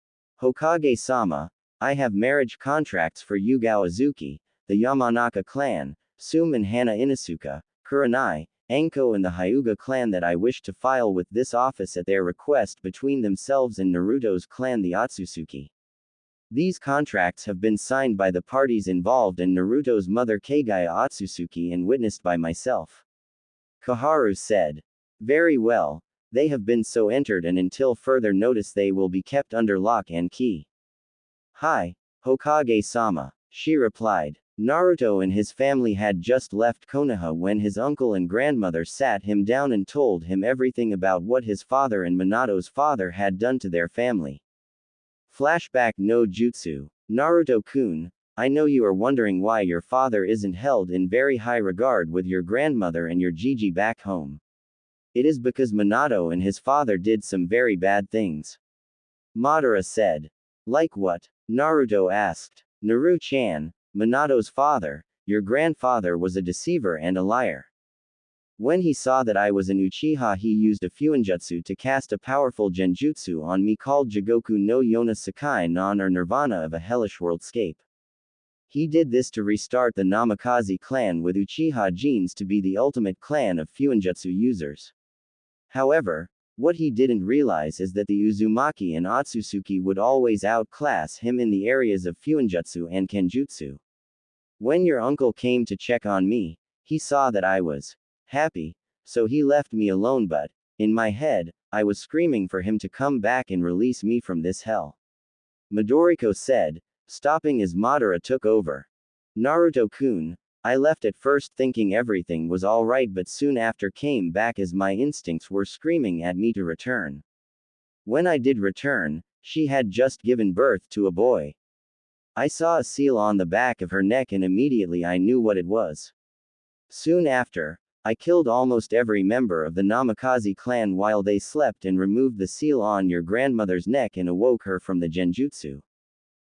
Hokage-sama, I have marriage contracts for Yugao Azuki, the Yamanaka clan, Sum and Hana Inosuka, Kurenai, Anko and the Hyuga clan that I wish to file with this office at their request between themselves and Naruto's clan the Otsutsuki. These contracts have been signed by the parties involved and Naruto's mother Kagaya Otsutsuki and witnessed by myself. Kaharu said. Very well. They have been so entered and until further notice they will be kept under lock and key. Hi, Hokage-sama, she replied. Naruto and his family had just left Konoha when his uncle and grandmother sat him down and told him everything about what his father and Minato's father had done to their family. Flashback no jutsu. Naruto-kun, I know you are wondering why your father isn't held in very high regard with your grandmother and your Gigi back home. It is because Minato and his father did some very bad things. Madara said. Like what? Naruto asked. Naru-chan, Minato's father, your grandfather was a deceiver and a liar. When he saw that I was an Uchiha, he used a Fuinjutsu to cast a powerful genjutsu on me called Jigoku no Yona Sakai non or Nirvana of a hellish worldscape. He did this to restart the Namikaze clan with Uchiha genes to be the ultimate clan of Fuinjutsu users. However, what he didn't realize is that the Uzumaki and Otsutsuki would always outclass him in the areas of Fuinjutsu and Kenjutsu. When your uncle came to check on me, he saw that I was happy, so he left me alone, but, in my head, I was screaming for him to come back and release me from this hell. Midoriko said, stopping as Madara took over. Naruto-kun, I left at first thinking everything was alright but soon after came back as my instincts were screaming at me to return. When I did return, she had just given birth to a boy. I saw a seal on the back of her neck and immediately I knew what it was. Soon after, I killed almost every member of the Namikaze clan while they slept and removed the seal on your grandmother's neck and awoke her from the genjutsu.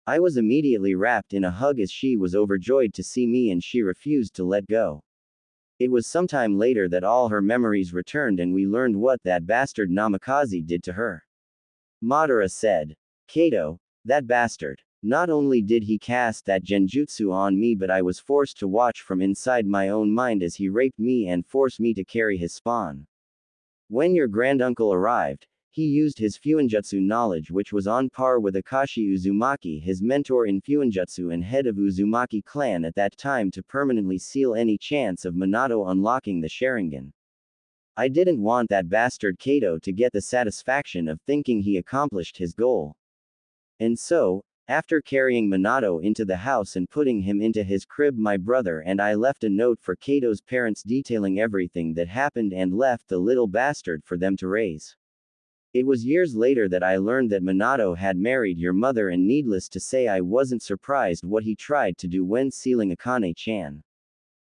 I was immediately wrapped in a hug as she was overjoyed to see me and she refused to let go. It was sometime later that all her memories returned and we learned what that bastard Namikaze did to her. Madara said. Kato, that bastard. Not only did he cast that genjutsu on me but I was forced to watch from inside my own mind as he raped me and forced me to carry his spawn. When your granduncle arrived, he used his Fuinjutsu knowledge which was on par with Akashi Uzumaki, his mentor in Fuinjutsu and head of Uzumaki clan at that time, to permanently seal any chance of Minato unlocking the Sharingan. I didn't want that bastard Kato to get the satisfaction of thinking he accomplished his goal. And so, after carrying Minato into the house and putting him into his crib, my brother and I left a note for Kato's parents detailing everything that happened and left the little bastard for them to raise. It was years later that I learned that Minato had married your mother, and needless to say I wasn't surprised what he tried to do when sealing Akane-chan.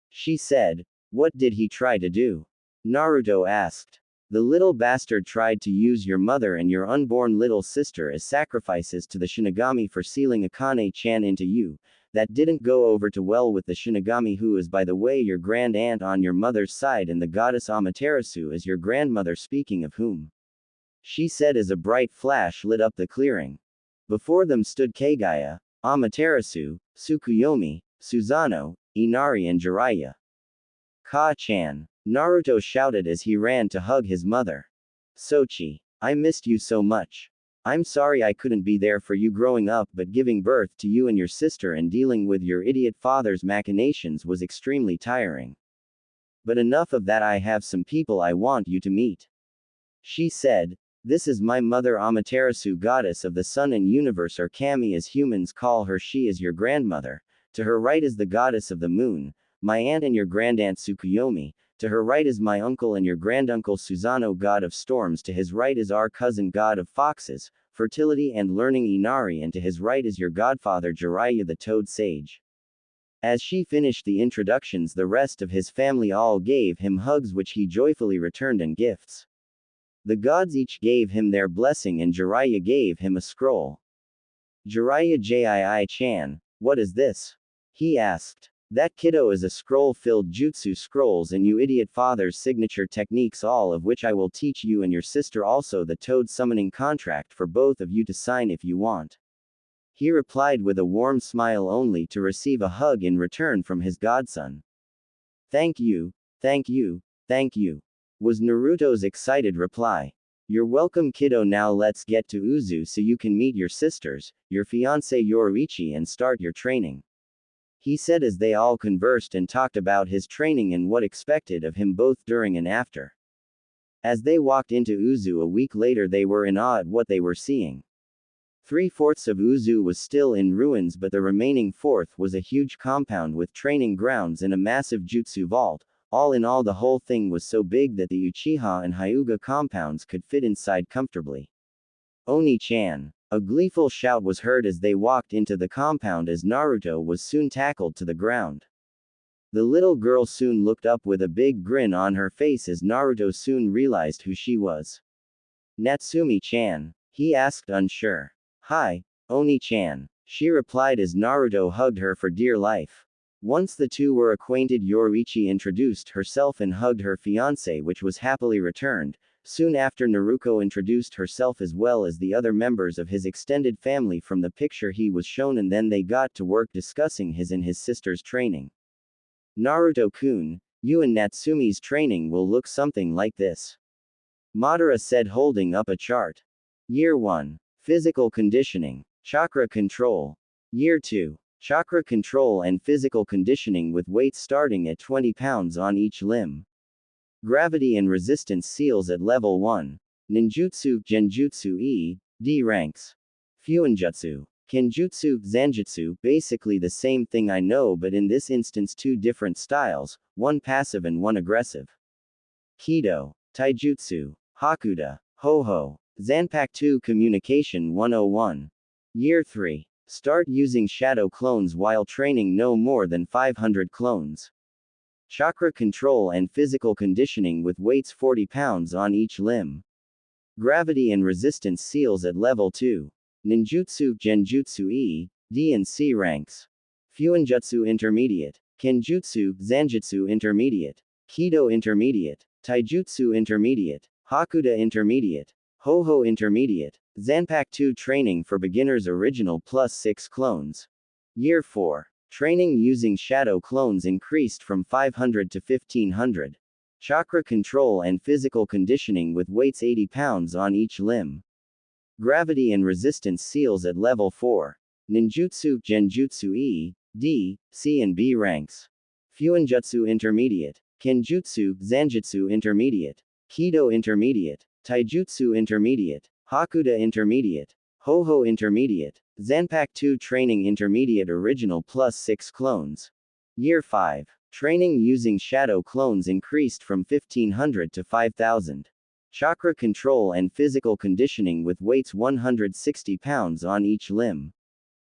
She said, what did he try to do? Naruto asked. The little bastard tried to use your mother and your unborn little sister as sacrifices to the Shinigami for sealing Akane-chan into you. That didn't go over too well with the Shinigami, who is by the way your grand aunt on your mother's side and the goddess Amaterasu is your grandmother, speaking of whom. She said as a bright flash lit up the clearing. Before them stood Kagaya, Amaterasu, Tsukuyomi, Susanoo, Inari and Jiraiya. Ka-chan. Naruto shouted as he ran to hug his mother. Sochi. I missed you so much. I'm sorry I couldn't be there for you growing up, but giving birth to you and your sister and dealing with your idiot father's machinations was extremely tiring. But enough of that, I have some people I want you to meet. She said, this is my mother Amaterasu, goddess of the sun and universe, or Kami as humans call her. She is your grandmother. To her right is the goddess of the moon, my aunt and your grandaunt Tsukuyomi. To her right is my uncle and your granduncle Susanoo, god of storms. To his right is our cousin, god of foxes, fertility and learning, Inari, and to his right is your godfather Jiraiya, the toad sage. As she finished the introductions, the rest of his family all gave him hugs, which he joyfully returned, and gifts. The gods each gave him their blessing, and Jiraiya gave him a scroll. Jiraiya Jii-chan, what is this? He asked. That kiddo is a scroll-filled jutsu scrolls and you idiot father's signature techniques, all of which I will teach you and your sister, also the toad summoning contract for both of you to sign if you want. He replied with a warm smile, only to receive a hug in return from his godson. Thank you, thank you, thank you, was Naruto's excited reply. You're welcome, kiddo. Now let's get to Uzu so you can meet your sisters, your fiancé Yoruichi, and start your training. He said as they all conversed and talked about his training and what expected of him both during and after. As they walked into Uzu a week later, they were in awe at what they were seeing. 3/4 of Uzu was still in ruins, but the remaining fourth was a huge compound with training grounds and a massive jutsu vault. All in all, the whole thing was so big that the Uchiha and Hyuga compounds could fit inside comfortably. Oni-chan. A gleeful shout was heard as they walked into the compound, as Naruto was soon tackled to the ground. The little girl soon looked up with a big grin on her face as Naruto soon realized who she was. Natsumi-chan, he asked, unsure. Hi, Oni-chan, she replied as Naruto hugged her for dear life. Once the two were acquainted, Yoruichi introduced herself and hugged her fiancé, which was happily returned. Soon after, Naruto introduced herself as well as the other members of his extended family from the picture he was shown, and then they got to work discussing his and his sister's training. Naruto-kun, you and Natsumi's training will look something like this. Madara said, holding up a chart. Year 1. Physical conditioning. Chakra control. Year 2. Chakra control and physical conditioning with weights starting at 20 pounds on each limb. Gravity and resistance seals at level 1. Ninjutsu, Genjutsu E, D ranks. Fuinjutsu. Kenjutsu, Zanjutsu, basically the same thing I know, but in this instance two different styles, one passive and one aggressive. Kido. Taijutsu. Hakuda. Ho-ho. Zanpakuto Communication 101. Year 3. Start using shadow clones while training no more than 500 clones. Chakra control and physical conditioning with weights 40 pounds on each limb. Gravity and resistance seals at level 2. Ninjutsu, Genjutsu E, D and C ranks. Fuinjutsu Intermediate. Kenjutsu, Zanjutsu Intermediate. Kido Intermediate. Taijutsu Intermediate. Hakuda Intermediate. Ho-ho Intermediate. Zanpakuto Training for Beginners Original +6 clones. Year 4. Training using shadow clones increased from 500 to 1500. Chakra control and physical conditioning with weights 80 pounds on each limb. Gravity and resistance seals at level 4. Ninjutsu, Genjutsu E, D, C and B ranks. Fuinjutsu Intermediate. Kenjutsu, Zanjutsu Intermediate. Kido Intermediate. Taijutsu Intermediate. Hakuda Intermediate. Ho-ho Intermediate. Zanpakuto Training Intermediate Original +6 clones. Year 5. Training using shadow clones increased from 1500 to 5000. Chakra control and physical conditioning with weights 160 pounds on each limb.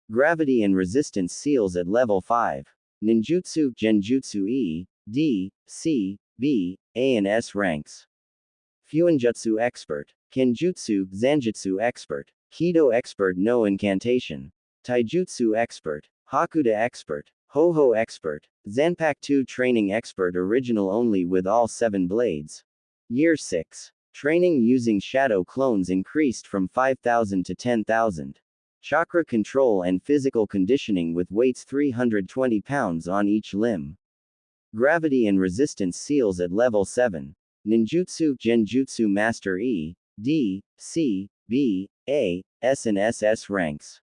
Gravity and resistance seals at level 5. Ninjutsu, Genjutsu E, D, C, B, A and S ranks. Fuinjutsu Expert. Kenjutsu, Zanjutsu Expert. Kido Expert No Incantation. Taijutsu Expert. Hakuda Expert. Ho-ho Expert. Zanpakuto Training Expert Original only with all 7 blades. Year 6. Training using shadow clones increased from 5000 to 10,000. chakra control and physical conditioning with weights 320 pounds on each limb. Gravity and resistance seals at level 7. Ninjutsu Genjutsu Master E, D, C, B, A, S and SS ranks.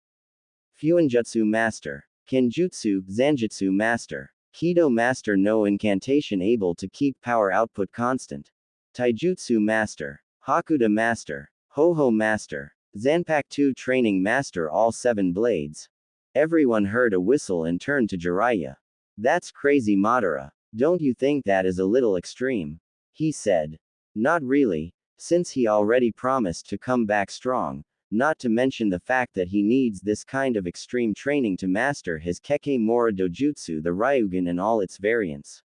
Fuinjutsu Master. Kenjutsu Zanjutsu Master. Kido Master no incantation able to keep power output constant. Taijutsu Master. Hakuda Master. Ho-Ho Master. Zanpakuto Training Master all 7 blades. Everyone heard a whistle and turned to Jiraiya. That's crazy Madara. Don't you think that is a little extreme? He said. Not really, since he already promised to come back strong, not to mention the fact that he needs this kind of extreme training to master his Kekemora Dojutsu, the Ryugan and all its variants.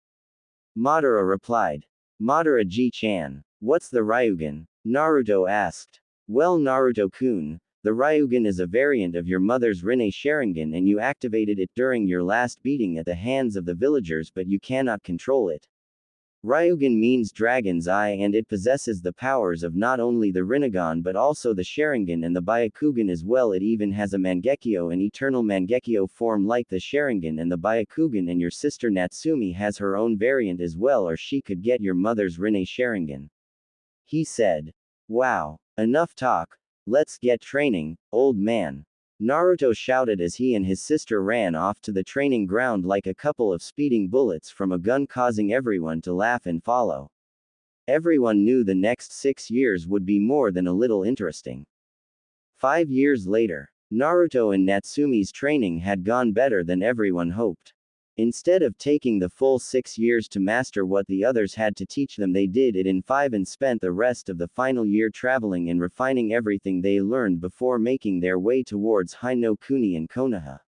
Madara replied. Madara-ji-chan. What's the Ryugan? Naruto asked. Well Naruto-kun, the Ryugan is a variant of your mother's Rinne Sharingan and you activated it during your last beating at the hands of the villagers but you cannot control it. Ryugan means dragon's eye and it possesses the powers of not only the Rinnegan but also the Sharingan and the Byakugan as well. It even has a Mangekyo and eternal Mangekyo form like the Sharingan and the Byakugan, and your sister Natsumi has her own variant as well, or she could get your mother's Rinne Sharingan. He said. Wow. Enough talk. Let's get training, old man. Naruto shouted as he and his sister ran off to the training ground like a couple of speeding bullets from a gun, causing everyone to laugh and follow. Everyone knew the next 6 years would be more than a little interesting. 5 years later, Naruto and Natsumi's training had gone better than everyone hoped. Instead of taking the full 6 years to master what the others had to teach them, they did it in 5 and spent the rest of the final year traveling and refining everything they learned before making their way towards High no Kuni and Konoha.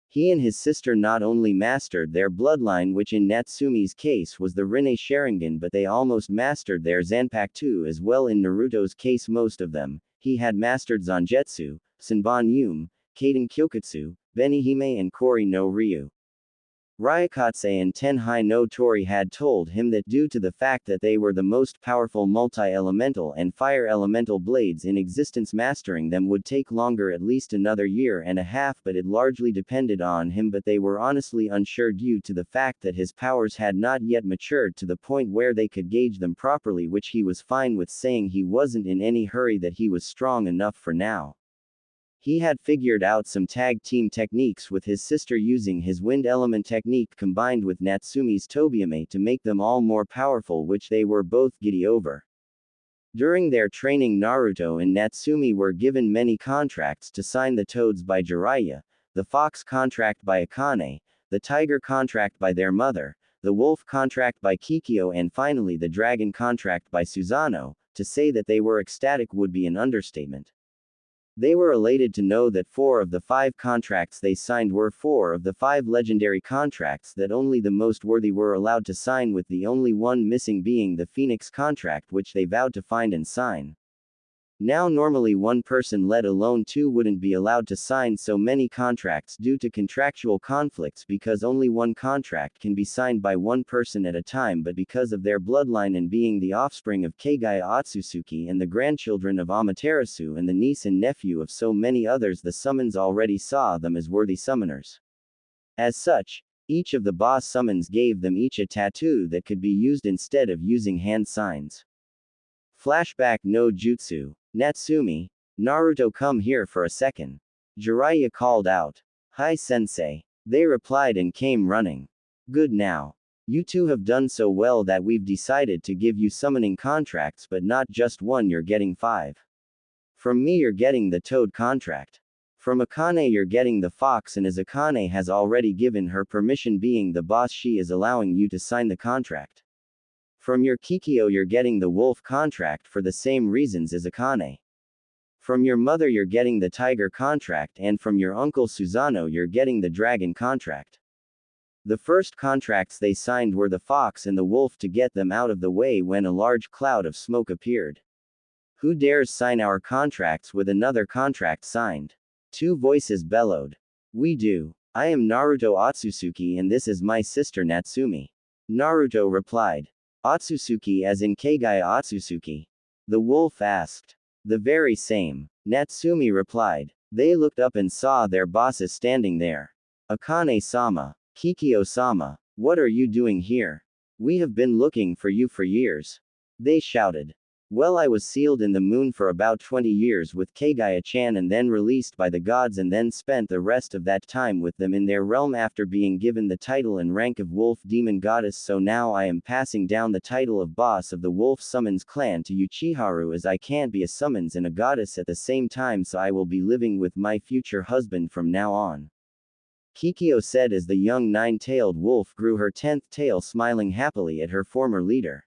He and his sister not only mastered their bloodline, which in Natsumi's case was the Rinne Sharingan, but they almost mastered their Zanpakuto as well. In Naruto's case, most of them, he had mastered Zangetsu, Senbon Yume, Kaden Kyokutsu, Benihime and Kori no Ryu. Ryukatse and Tenhai no Tori had told him that due to the fact that they were the most powerful multi-elemental and fire elemental blades in existence, mastering them would take longer, at least another year and a half, but it largely depended on him. But they were honestly unsure due to the fact that his powers had not yet matured to the point where they could gauge them properly, which he was fine with saying. He wasn't in any hurry, that he was strong enough for now. He had figured out some tag team techniques with his sister using his wind element technique combined with Natsumi's Tobiame to make them all more powerful, which they were both giddy over. During their training, Naruto and Natsumi were given many contracts to sign: the Toads by Jiraiya, the Fox contract by Akane, the Tiger contract by their mother, the Wolf contract by Kikyo, and finally the Dragon contract by Susanoo. To say that they were ecstatic would be an understatement. They were elated to know that 4 of the 5 contracts they signed were 4 of the 5 legendary contracts that only the most worthy were allowed to sign, with the only one missing being the Phoenix contract, which they vowed to find and sign. Now normally one person, let alone 2, wouldn't be allowed to sign so many contracts due to contractual conflicts, because only one contract can be signed by one person at a time. But because of their bloodline and being the offspring of Kagaya Otsutsuki and the grandchildren of Amaterasu and the niece and nephew of so many others, the summons already saw them as worthy summoners. As such, each of the boss summons gave them each a tattoo that could be used instead of using hand signs. Flashback no Jutsu. Natsumi, Naruto, come here for a second. Jiraiya called out. Hi sensei. They replied and came running. Good, now. You two have done so well that we've decided to give you summoning contracts, but not just one, you're getting 5. From me you're getting the Toad contract. From Akane you're getting the Fox, and as Akane has already given her permission, being the boss, she is allowing you to sign the contract. From your Kikyo you're getting the Wolf contract for the same reasons as Akane. From your mother you're getting the Tiger contract, and from your uncle Susanoo you're getting the Dragon contract. The first contracts they signed were the Fox and the Wolf to get them out of the way when a large cloud of smoke appeared. Who dares sign our contracts with another contract signed? 2 voices bellowed. We do. I am Naruto Otsutsuki and this is my sister Natsumi. Naruto replied. Otsutsuki as in Kagaya Otsutsuki? The wolf asked. The very same. Natsumi replied. They looked up and saw their bosses standing there. Akane-sama, Kikyo-sama, what are you doing here? We have been looking for you for years. They shouted. Well, I was sealed in the moon for about 20 years with Kagaya-chan and then released by the gods and then spent the rest of that time with them in their realm after being given the title and rank of wolf demon goddess, so now I am passing down the title of boss of the wolf summons clan to you Chiharu, as I can't be a summons and a goddess at the same time, so I will be living with my future husband from now on. Kikyo said as the young nine-tailed wolf grew her 10th tail, smiling happily at her former leader.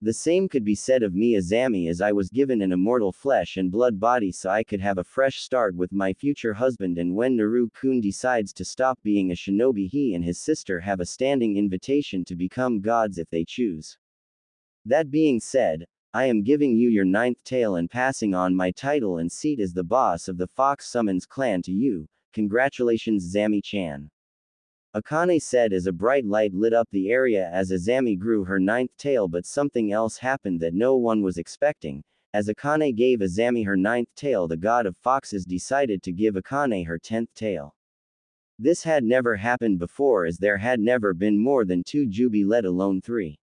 The same could be said of me Azami, as I was given an immortal flesh and blood body so I could have a fresh start with my future husband, and when Naru-kun decides to stop being a shinobi, he and his sister have a standing invitation to become gods if they choose. That being said, I am giving you your 9th tail and passing on my title and seat as the boss of the Fox Summons clan to you. Congratulations, Zami-chan. Akane said as a bright light lit up the area as Azami grew her 9th tail, but something else happened that no one was expecting. As Akane gave Azami her 9th tail, the god of foxes decided to give Akane her 10th tail. This had never happened before, as there had never been more than 2 Jubi, let alone 3.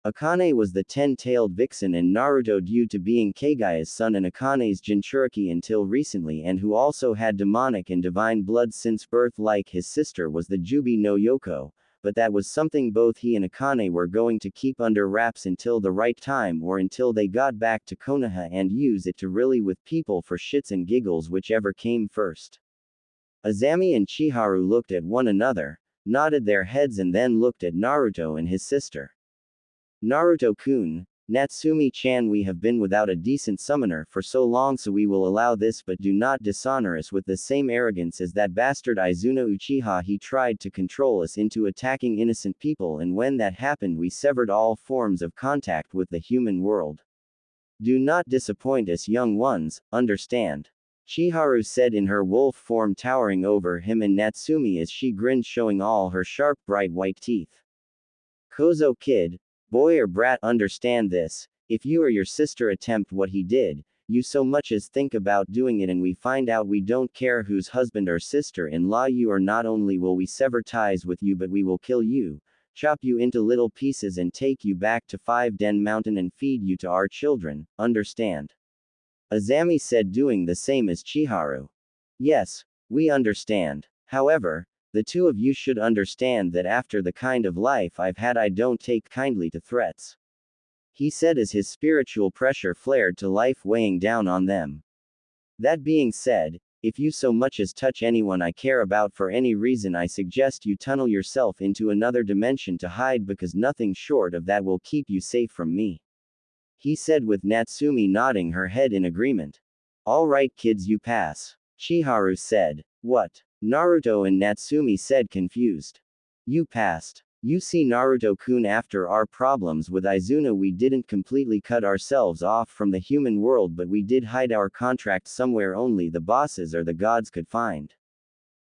Akane was the 10-tailed vixen and Naruto due to being Kagaya's son and Akane's Jinchuriki until recently, and who also had demonic and divine blood since birth like his sister was the Jubi no Yoko, but that was something both he and Akane were going to keep under wraps until the right time, or until they got back to Konoha and use it to really with people for shits and giggles, whichever came first. Azami and Chiharu looked at one another, nodded their heads and then looked at Naruto and his sister. Naruto-kun, Natsumi-chan, we have been without a decent summoner for so long, so we will allow this, but do not dishonor us with the same arrogance as that bastard Izuna Uchiha. He tried to control us into attacking innocent people, and when that happened we severed all forms of contact with the human world. Do not disappoint us young ones, understand? Chiharu said in her wolf form, towering over him and Natsumi as she grinned, showing all her sharp bright white teeth. Kozo kid, boy or brat, understand this: if you or your sister attempt what he did, you so much as think about doing it, and we find out we don't care whose husband or sister-in-law you are, not only will we sever ties with you, but we will kill you, chop you into little pieces and take you back to 5-Den Mountain and feed you to our children, understand? Azami said, doing the same as Chiharu. Yes, we understand. However, the two of you should understand that after the kind of life I've had, I don't take kindly to threats. He said as his spiritual pressure flared to life, weighing down on them. That being said, if you so much as touch anyone I care about for any reason, I suggest you tunnel yourself into another dimension to hide, because nothing short of that will keep you safe from me. He said with Natsumi nodding her head in agreement. All right kids, you pass. Chiharu said. What? Naruto and Natsumi said, confused. You passed. You see Naruto-kun, after our problems with Izuna we didn't completely cut ourselves off from the human world, but we did hide our contract somewhere only the bosses or the gods could find.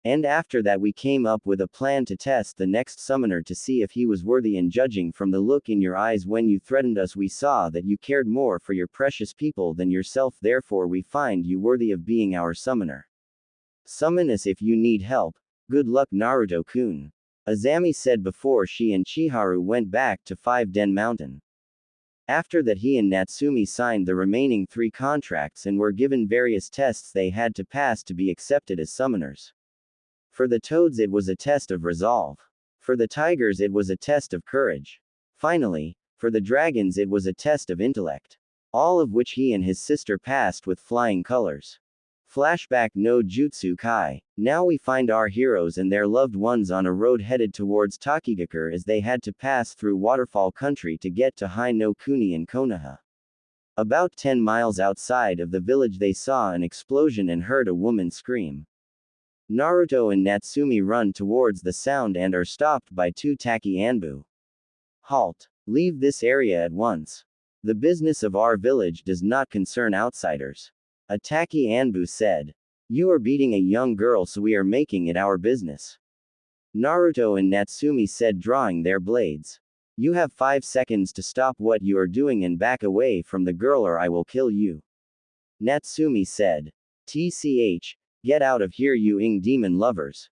And after that we came up with a plan to test the next summoner to see if he was worthy, and judging from the look in your eyes when you threatened us, we saw that you cared more for your precious people than yourself, therefore we find you worthy of being our summoner. Summon us if you need help. Good luck, Naruto-kun. Azami said before she and Chiharu went back to 5-Den Mountain. After that he and Natsumi signed the remaining 3 contracts and were given various tests they had to pass to be accepted as summoners. For the toads it was a test of resolve. For the tigers it was a test of courage. Finally, for the dragons it was a test of intellect. All of which he and his sister passed with flying colors. Flashback no Jutsu Kai. Now we find our heroes and their loved ones on a road headed towards Takigakure, as they had to pass through waterfall country to get to Hai no Kuni and Konoha. About 10 miles outside of the village they saw an explosion and heard a woman scream. Naruto and Natsumi run towards the sound and are stopped by 2 Taki Anbu. Halt. Leave this area at once. The business of our village does not concern outsiders. A Taki Anbu said. You are beating a young girl, so we are making it our business. Naruto and Natsumi said, drawing their blades. You have 5 seconds to stop what you are doing and back away from the girl, or I will kill you. Natsumi said. TCH, get out of here you demon lovers.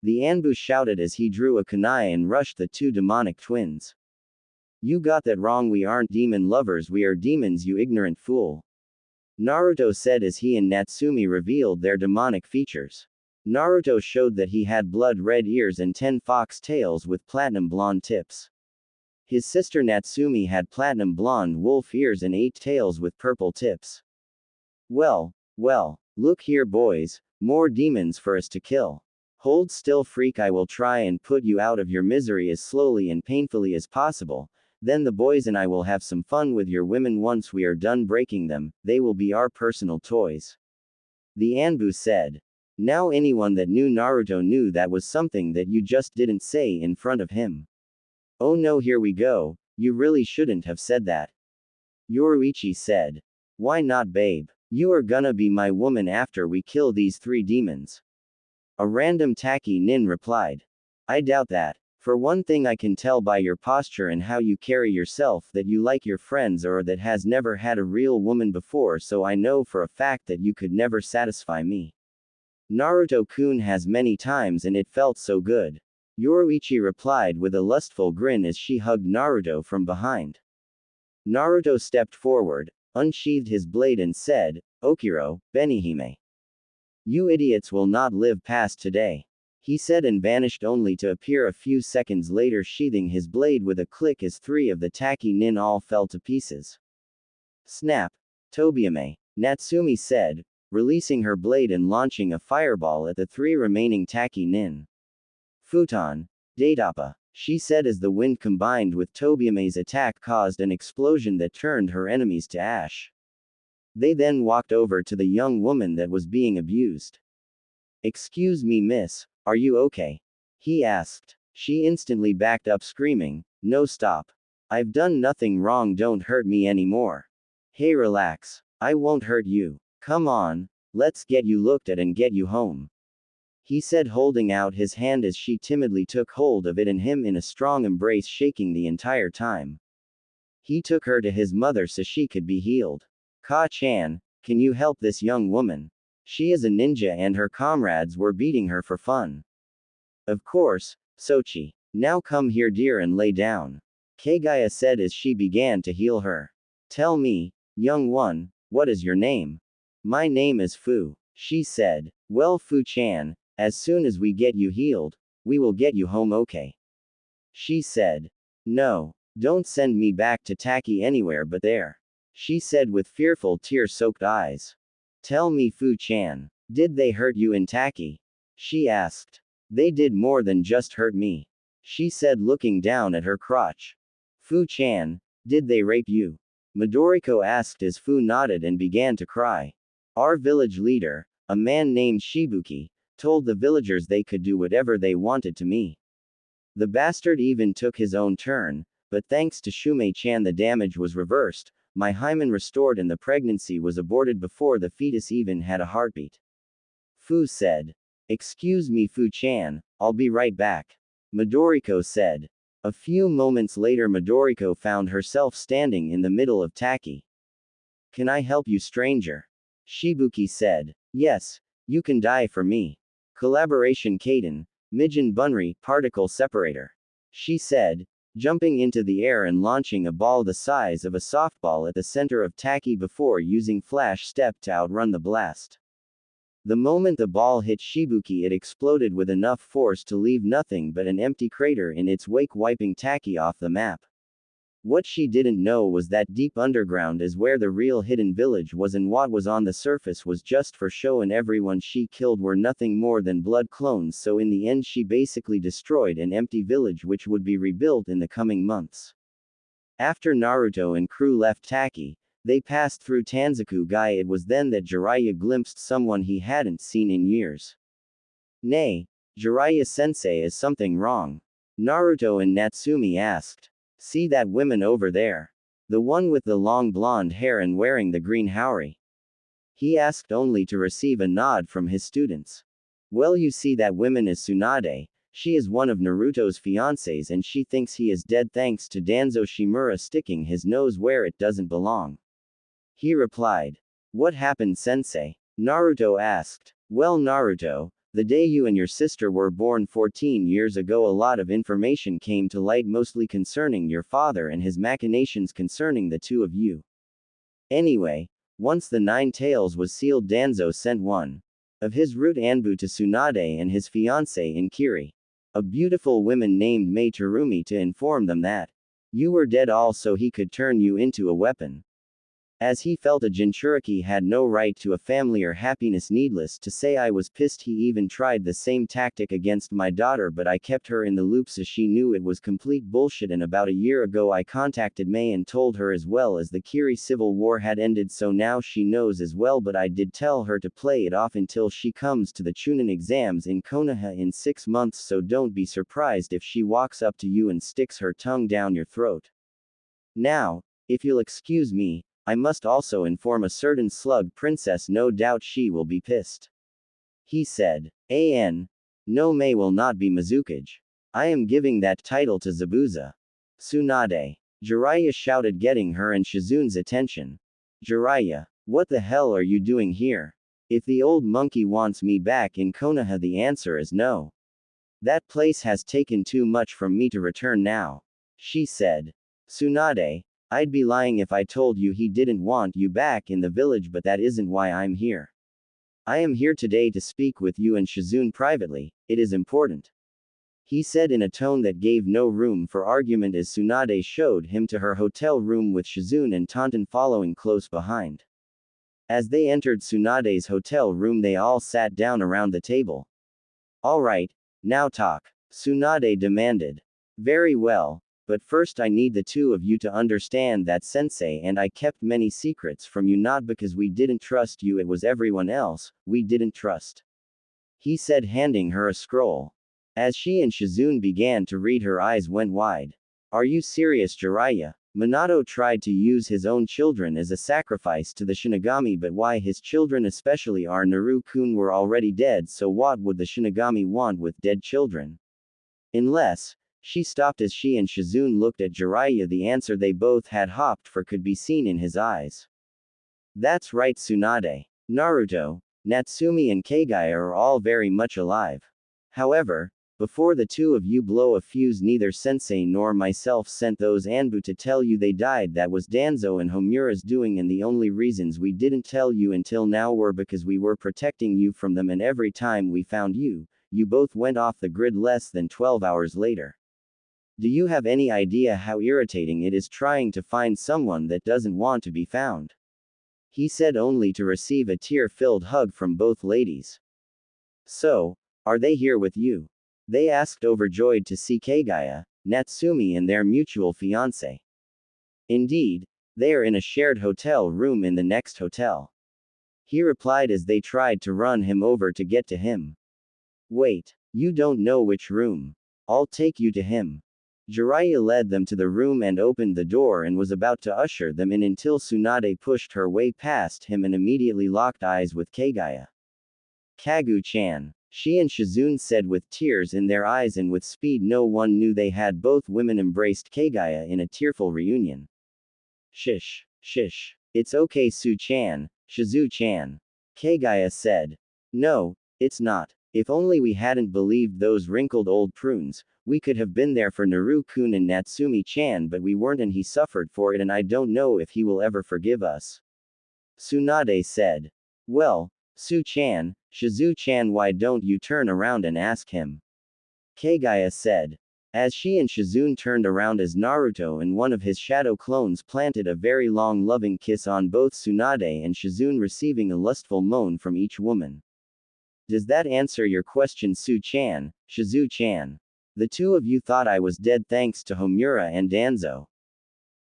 The Anbu shouted as he drew a kunai and rushed the two demonic twins. You got that wrong, we aren't demon lovers, we are demons, you ignorant fool. Naruto said as he and Natsumi revealed their demonic features. Naruto showed that he had blood-red ears and 10 fox tails with platinum blonde tips. His sister Natsumi had platinum blonde wolf ears and 8 tails with purple tips. Well, look here boys, more demons for us to kill. Hold still freak, I will try and put you out of your misery as slowly and painfully as possible, then the boys and I will have some fun with your women once we are done breaking them, they will be our personal toys. The Anbu said. Now anyone that knew Naruto knew that was something that you just didn't say in front of him. Oh no, here we go, you really shouldn't have said that. Yoruichi said. Why not, babe? You are gonna be my woman after we kill these 3 demons. A random Taki nin replied. I doubt that. For one thing, I can tell by your posture and how you carry yourself that you like your friends or that has never had a real woman before, so I know for a fact that you could never satisfy me. Naruto-kun has many times and it felt so good. Yoruichi replied with a lustful grin as she hugged Naruto from behind. Naruto stepped forward, unsheathed his blade and said, Okiro, Benihime. You idiots will not live past today. He said and vanished only to appear a few seconds later sheathing his blade with a click as 3 of the Taki nin all fell to pieces. Snap! Tobiame, Natsumi said, releasing her blade and launching a fireball at the 3 remaining Taki nin. Futon, Datapa, she said as the wind combined with Tobiame's attack caused an explosion that turned her enemies to ash. They then walked over to the young woman that was being abused. Excuse me, miss, are you okay? He asked. She instantly backed up screaming, no, stop. I've done nothing wrong, don't hurt me anymore. Hey, relax. I won't hurt you. Come on, let's get you looked at and get you home. He said, holding out his hand as she timidly took hold of it and him in a strong embrace, shaking the entire time. He took her to his mother so she could be healed. Ka-chan, can you help this young woman? She is a ninja and her comrades were beating her for fun. Of course, Sochi. Now come here dear and lay down. Kagaya said as she began to heal her. Tell me, young one, what is your name? My name is Fu, she said. Well, Fu-chan, as soon as we get you healed, we will get you home, okay? She said. No, don't send me back to Taki anywhere but there. She said with fearful tear-soaked eyes. Tell me, Fu-chan, did they hurt you in Taki? She asked. They did more than just hurt me. She said looking down at her crotch. Fu-chan, did they rape you? Midoriko asked as Fu nodded and began to cry. Our village leader, a man named Shibuki, told the villagers they could do whatever they wanted to me. The bastard even took his own turn, but thanks to Shumei-chan the damage was reversed, my hymen restored and the pregnancy was aborted before the fetus even had a heartbeat. Fu said. Excuse me, Fu-chan, I'll be right back. Midoriko said. A few moments later Midoriko found herself standing in the middle of Taki. Can I help you, stranger? Shibuki said. Yes, you can die for me. Collaboration Kaden, Mijin Bunri, particle separator. She said, jumping into the air and launching a ball the size of a softball at the center of Taki before using flash step to outrun the blast. The moment the ball hit Shibuki, it exploded with enough force to leave nothing but an empty crater in its wake, wiping Taki off the map. What she didn't know was that deep underground is where the real hidden village was, and what was on the surface was just for show, and everyone she killed were nothing more than blood clones, so in the end she basically destroyed an empty village which would be rebuilt in the coming months. After Naruto and crew left Taki, they passed through Tanzaku-gai. It was then that Jiraiya glimpsed someone he hadn't seen in years. Nay, Jiraiya-sensei, is something wrong? Naruto and Natsumi asked. See that woman over there? The one with the long blonde hair and wearing the green haori? He asked only to receive a nod from his students. Well, you see, that woman is Tsunade. She is one of Naruto's fiancés and she thinks he is dead thanks to Danzo Shimura sticking his nose where it doesn't belong. He replied. What happened, sensei? Naruto asked. Well, Naruto, the day you and your sister were born 14 years ago, a lot of information came to light, mostly concerning your father and his machinations concerning the two of you. Anyway, once the 9 tails was sealed, Danzo sent one of his root Anbu to Tsunade and his fiancée in Kiri, a beautiful woman named Mei Terumi, to inform them that you were dead, all so he could turn you into a weapon. As he felt a Jinchuriki had no right to a family or happiness. Needless to say, I was pissed. He even tried the same tactic against my daughter, but I kept her in the loop so she knew it was complete bullshit. And about a year ago I contacted Mei and told her as well, as the Kiri civil war had ended, so now she knows as well, but I did tell her to play it off until she comes to the Chunin exams in Konoha in 6 months, so don't be surprised if she walks up to you and sticks her tongue down your throat. Now, if you'll excuse me, I must also inform a certain slug princess, no doubt she will be pissed. He said. No, Mei will not be Mizukage. I am giving that title to Zabuza. Tsunade. Jiraiya shouted, getting her and Shizune's attention. Jiraiya, what the hell are you doing here? If the old monkey wants me back in Konoha, the answer is no. That place has taken too much from me to return now. She said. Tsunade, I'd be lying if I told you he didn't want you back in the village, but that isn't why I'm here. I am here today to speak with you and Shizune privately. It is important. He said in a tone that gave no room for argument as Tsunade showed him to her hotel room with Shizune and Tonton following close behind. As they entered Tsunade's hotel room, they all sat down around the table. Alright, now talk, Tsunade demanded. Very well. But first I need the two of you to understand that Sensei and I kept many secrets from you, not because we didn't trust you, it was everyone else we didn't trust. He said, handing her a scroll. As she and Shizune began to read, her eyes went wide. Are you serious, Jiraiya? Minato tried to use his own children as a sacrifice to the Shinigami, but why his children, especially our Naru-kun, were already dead, so what would the Shinigami want with dead children? Unless... She stopped as she and Shizune looked at Jiraiya. The answer they both had hoped for could be seen in his eyes. That's right, Tsunade. Naruto, Natsumi and Kagaya are all very much alive. However, before the two of you blow a fuse, neither Sensei nor myself sent those Anbu to tell you they died. That was Danzo and Homura's doing, and the only reasons we didn't tell you until now were because we were protecting you from them, and every time we found you, you both went off the grid less than 12 hours later. Do you have any idea how irritating it is trying to find someone that doesn't want to be found? He said, only to receive a tear-filled hug from both ladies. So, are they here with you? They asked, overjoyed to see Kagaya, Natsumi and their mutual fiancé. Indeed, they are in a shared hotel room in the next hotel. He replied as they tried to run him over to get to him. Wait, you don't know which room? I'll take you to him. Jiraiya led them to the room and opened the door and was about to usher them in until Tsunade pushed her way past him and immediately locked eyes with Kagaya. Kagu-chan. She and Shizune said with tears in their eyes, and with speed no one knew they had. Both women embraced Kagaya in a tearful reunion. Shish. It's okay, Su-chan, Shizu-chan. Kagaya said. No, it's not. If only we hadn't believed those wrinkled old prunes, we could have been there for Naru-kun and Natsumi-chan, but we weren't, and he suffered for it, and I don't know if he will ever forgive us. Tsunade said. Well, Su-chan, Shizu-chan, why don't you turn around and ask him? Kagaya said. As she and Shizune turned around, as Naruto and one of his shadow clones planted a very long loving kiss on both Tsunade and Shizune, receiving a lustful moan from each woman. Does that answer your question, Su-chan, Shizu-chan? The two of you thought I was dead thanks to Homura and Danzo.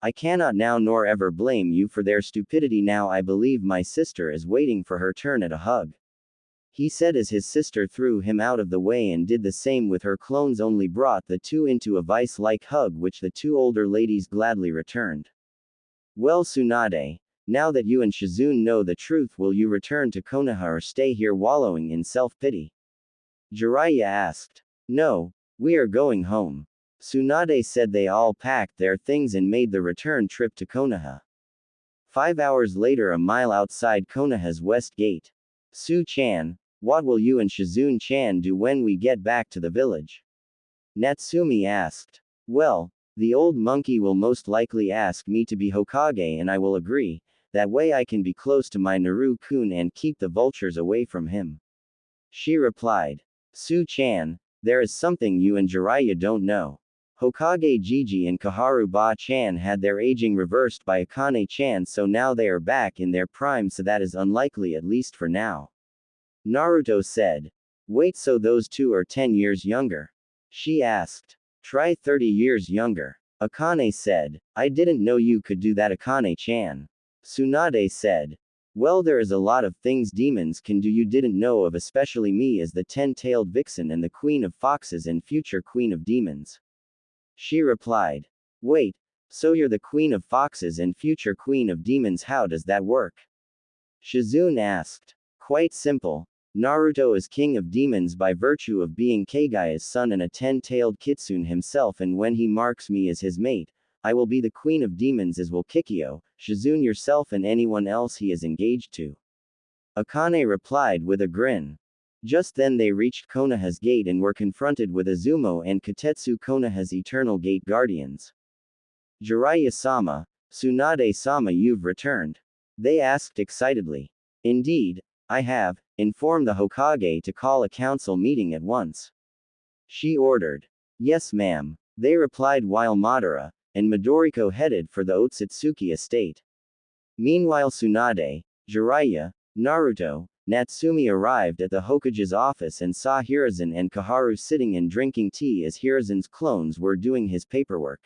I cannot now nor ever blame you for their stupidity. Now I believe my sister is waiting for her turn at a hug. He said as his sister threw him out of the way and did the same with her clones, only brought the two into a vice-like hug, which the two older ladies gladly returned. Well, Tsunade, now that you and Shizune know the truth, will you return to Konoha or stay here wallowing in self-pity? Jiraiya asked. No, we are going home. Tsunade said. They all packed their things and made the return trip to Konoha. 5 hours later, a mile outside Konoha's west gate. Su-chan, what will you and Shizune-chan do when we get back to the village? Natsumi asked. Well, the old monkey will most likely ask me to be Hokage and I will agree, that way I can be close to my Naru-kun and keep the vultures away from him. She replied. Su-chan, there is something you and Jiraiya don't know. Hokage Jiji and Kaharu Ba-chan had their aging reversed by Akane-chan, so now they are back in their prime, so that is unlikely at least for now. Naruto said. Wait, so those two are 10 years younger? She asked. Try 30 years younger. Akane said. I didn't know you could do that, Akane-chan. Tsunade said. Well, there is a lot of things demons can do you didn't know of, especially me as the 10-tailed vixen and the queen of foxes and future queen of demons. She replied. Wait, so you're the queen of foxes and future queen of demons, how does that work? Shizune asked. Quite simple. Naruto is king of demons by virtue of being Kagaya's son and a 10-tailed kitsune himself, and when he marks me as his mate, I will be the queen of demons, as will Kikyo, Shizune yourself and anyone else he is engaged to. Akane replied with a grin. Just then they reached Konoha's gate and were confronted with Izumo and Kotetsu, Konoha's eternal gate guardians. Jiraiya-sama, Tsunade-sama, you've returned. They asked excitedly. Indeed, I have. Inform the Hokage to call a council meeting at once. She ordered. Yes, ma'am, they replied while Madara and Midoriko headed for the Otsutsuki estate. Meanwhile, Tsunade, Jiraiya, Naruto, Natsumi arrived at the Hokage's office and saw Hiruzen and Kaharu sitting and drinking tea as Hiruzen's clones were doing his paperwork.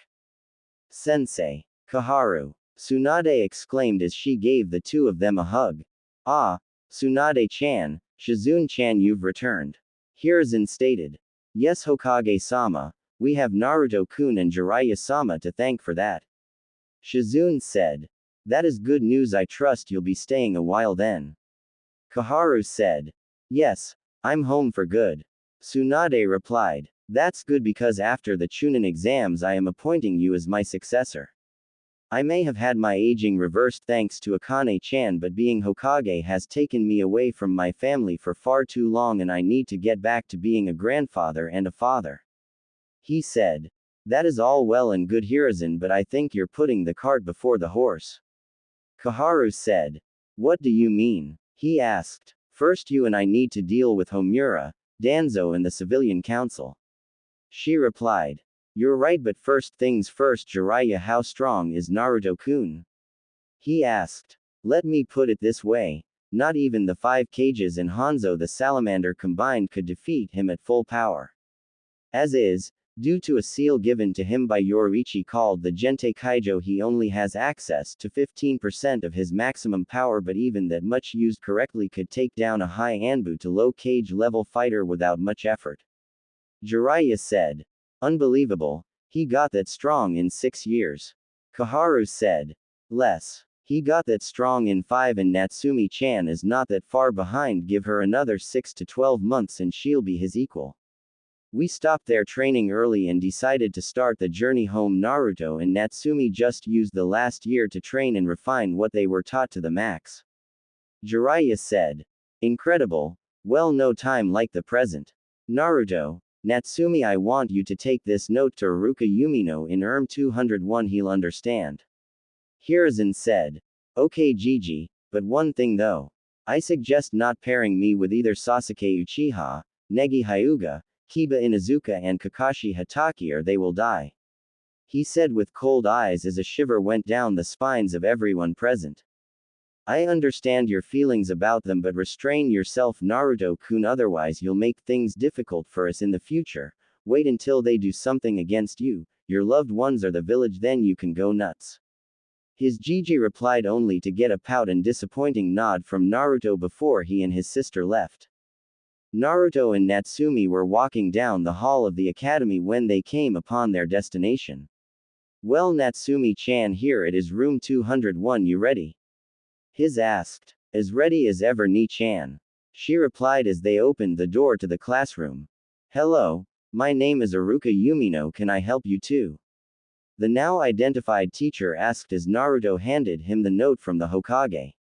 Sensei, Kaharu, Tsunade exclaimed as she gave the two of them a hug. Ah, Tsunade-chan, Shizune-chan, you've returned. Hiruzen stated. Yes, Hokage-sama, we have Naruto-kun and Jiraiya-sama to thank for that. Shizune said. That is good news, I trust you'll be staying a while then. Kaharu said. Yes, I'm home for good. Tsunade replied. That's good because after the Chunin exams I am appointing you as my successor. I may have had my aging reversed thanks to Akane-chan, but being Hokage has taken me away from my family for far too long and I need to get back to being a grandfather and a father. He said. That is all well and good, Hiruzen, but I think you're putting the cart before the horse. Kaharu said. What do you mean? He asked. First you and I need to deal with Homura, Danzo and the civilian council. She replied. You're right, but first things first, Jiraiya, how strong is Naruto-kun? He asked. Let me put it this way. Not even the 5 Kages and Hanzo the Salamander combined could defeat him at full power. As is, due to a seal given to him by Yoruichi called the Gente Kaijo, he only has access to 15% of his maximum power, but even that much used correctly could take down a high Anbu to low cage level fighter without much effort. Jiraiya said. Unbelievable, he got that strong in 6 years. Kaharu said. Less. He got that strong in 5 and Natsumi-chan is not that far behind, give her another 6 to 12 months and she'll be his equal. We stopped their training early and decided to start the journey home. Naruto and Natsumi just used the last year to train and refine what they were taught to the max. Jiraiya said. Incredible, well, no time like the present. Naruto, Natsumi, I want you to take this note to Iruka Yumino in ERM 201, he'll understand. Hiruzen said. Okay Jiji, but one thing though. I suggest not pairing me with either Sasuke Uchiha, Negi Hyuga, Kiba Inuzuka and Kakashi Hatake, or they will die. He said with cold eyes as a shiver went down the spines of everyone present. I understand your feelings about them, but restrain yourself, Naruto-kun, otherwise you'll make things difficult for us in the future. Wait until they do something against you, your loved ones or the village, then you can go nuts. His Jiji replied only to get a pout and disappointing nod from Naruto before he and his sister left. Naruto and Natsumi were walking down the hall of the academy when they came upon their destination. Well, Natsumi-chan, here it is, room 201, you ready? His asked. As ready as ever, Ni-chan. She replied as they opened the door to the classroom. Hello, my name is Iruka Yumino, can I help you too? The now identified teacher asked as Naruto handed him the note from the Hokage.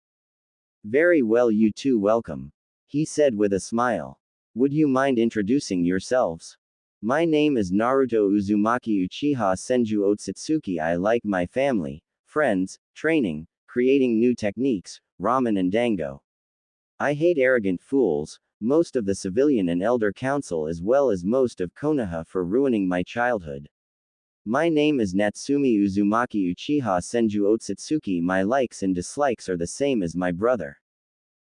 Very well, you too, welcome. he said with a smile. Would you mind introducing yourselves? My name is Naruto Uzumaki Uchiha Senju Otsutsuki. I like my family, friends, training, creating new techniques, ramen and dango. I hate arrogant fools, most of the civilian and elder council as well as most of Konoha for ruining my childhood. My name is Natsumi Uzumaki Uchiha Senju Otsutsuki. My likes and dislikes are the same as my brother.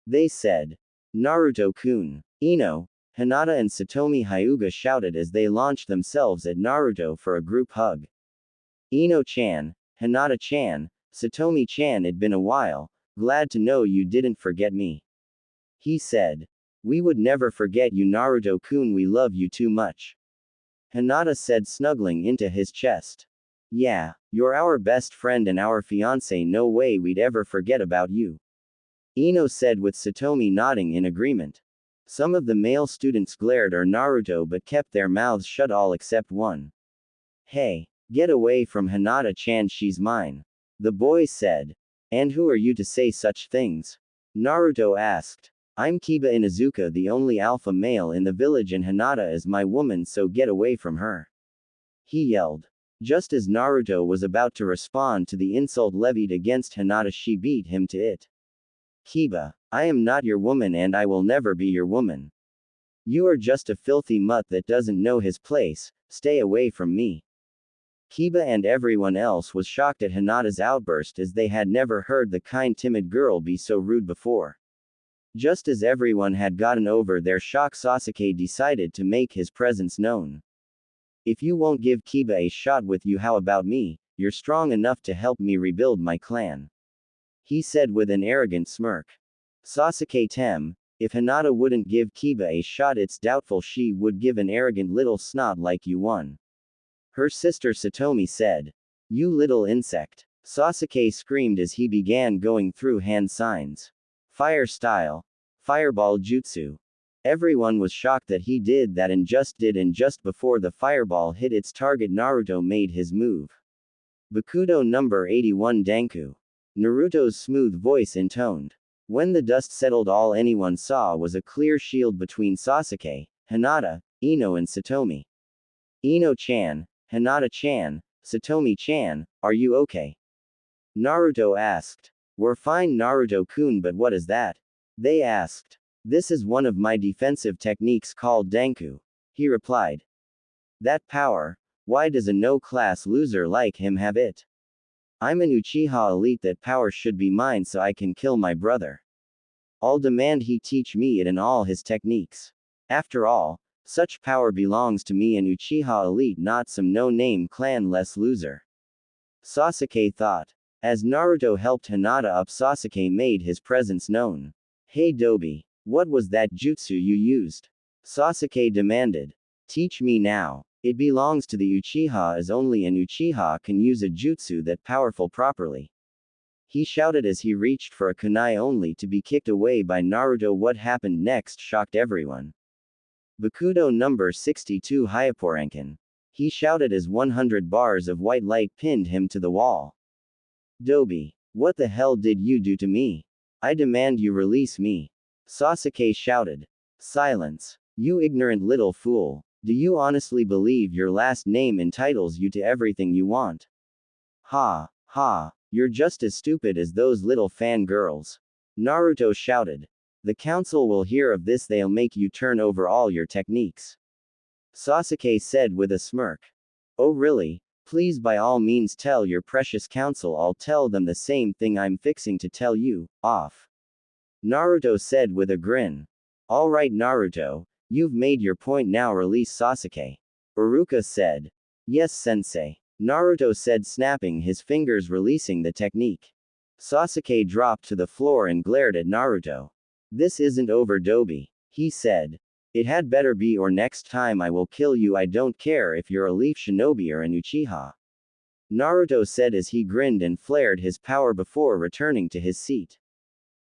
They said. Naruto-kun. Ino, Hinata and Satomi Hyuga shouted as they launched themselves at Naruto for a group hug. Ino-chan, Hinata-chan, Satomi-chan, it'd been a while, glad to know you didn't forget me. He said. We would never forget you, Naruto-kun, we love you too much. Hinata said, snuggling into his chest. Yeah, you're our best friend and our fiancé, no way we'd ever forget about you. Ino said with Satomi nodding in agreement. Some of the male students glared at Naruto but kept their mouths shut, all except one. Hey, get away from Hinata-chan, she's mine. The boy said. And who are you to say such things? Naruto asked. I'm Kiba Inuzuka, the only alpha male in the village, and Hinata is my woman, so get away from her. He yelled. Just as Naruto was about to respond to the insult levied against Hinata, she beat him to it. Kiba, I am not your woman and I will never be your woman. You are just a filthy mutt that doesn't know his place, stay away from me. Kiba and everyone else was shocked at Hinata's outburst, as they had never heard the kind timid girl be so rude before. Just as everyone had gotten over their shock, Sasuke decided to make his presence known. If you won't give Kiba a shot with you, how about me? You're strong enough to help me rebuild my clan. He said with an arrogant smirk. Sasuke tem, if Hinata wouldn't give Kiba a shot, it's doubtful she would give an arrogant little snot like you one. Her sister Satomi said. You little insect. Sasuke screamed as he began going through hand signs. Fire style. Fireball jutsu. Everyone was shocked that he did that, and just before the fireball hit its target, Naruto made his move. Bakudo number 81 Danku. Naruto's smooth voice intoned. When the dust settled, all anyone saw was a clear shield between Sasuke, Hinata, Ino and Satomi. Ino-chan, Hinata-chan, Satomi-chan, are you okay? Naruto asked. We're fine, Naruto-kun, but what is that? They asked. This is one of my defensive techniques called Danku. He replied. That power? Why does a no-class loser like him have it? I'm an Uchiha elite, that power should be mine so I can kill my brother. I'll demand he teach me it and all his techniques. After all, such power belongs to me, an Uchiha elite, not some no-name clan-less loser. Sasuke thought. As Naruto helped Hinata up, Sasuke made his presence known. Hey Dobi, what was that jutsu you used? Sasuke demanded. Teach me now. It belongs to the Uchiha, as only an Uchiha can use a jutsu that powerful properly. He shouted as he reached for a kunai, only to be kicked away by Naruto. What happened next shocked everyone. Bakudo number 62 Hyaporankin. He shouted as 100 bars of white light pinned him to the wall. Dobi, what the hell did you do to me? I demand you release me. Sasuke shouted. Silence. You ignorant little fool. Do you honestly believe your last name entitles you to everything you want? Ha, ha, you're just as stupid as those little fangirls. Naruto shouted. The council will hear of this, they'll make you turn over all your techniques. Sasuke said with a smirk. Oh really? Please, by all means tell your precious council, I'll tell them the same thing I'm fixing to tell you, off. Naruto said with a grin. Alright Naruto, you've made your point, now release Sasuke. Iruka said. Yes sensei. Naruto said, snapping his fingers, releasing the technique. Sasuke dropped to the floor and glared at Naruto. This isn't over, Dobi, he said. It had better be, or next time I will kill you. I don't care if you're a leaf shinobi or an Uchiha. Naruto said as he grinned and flared his power before returning to his seat.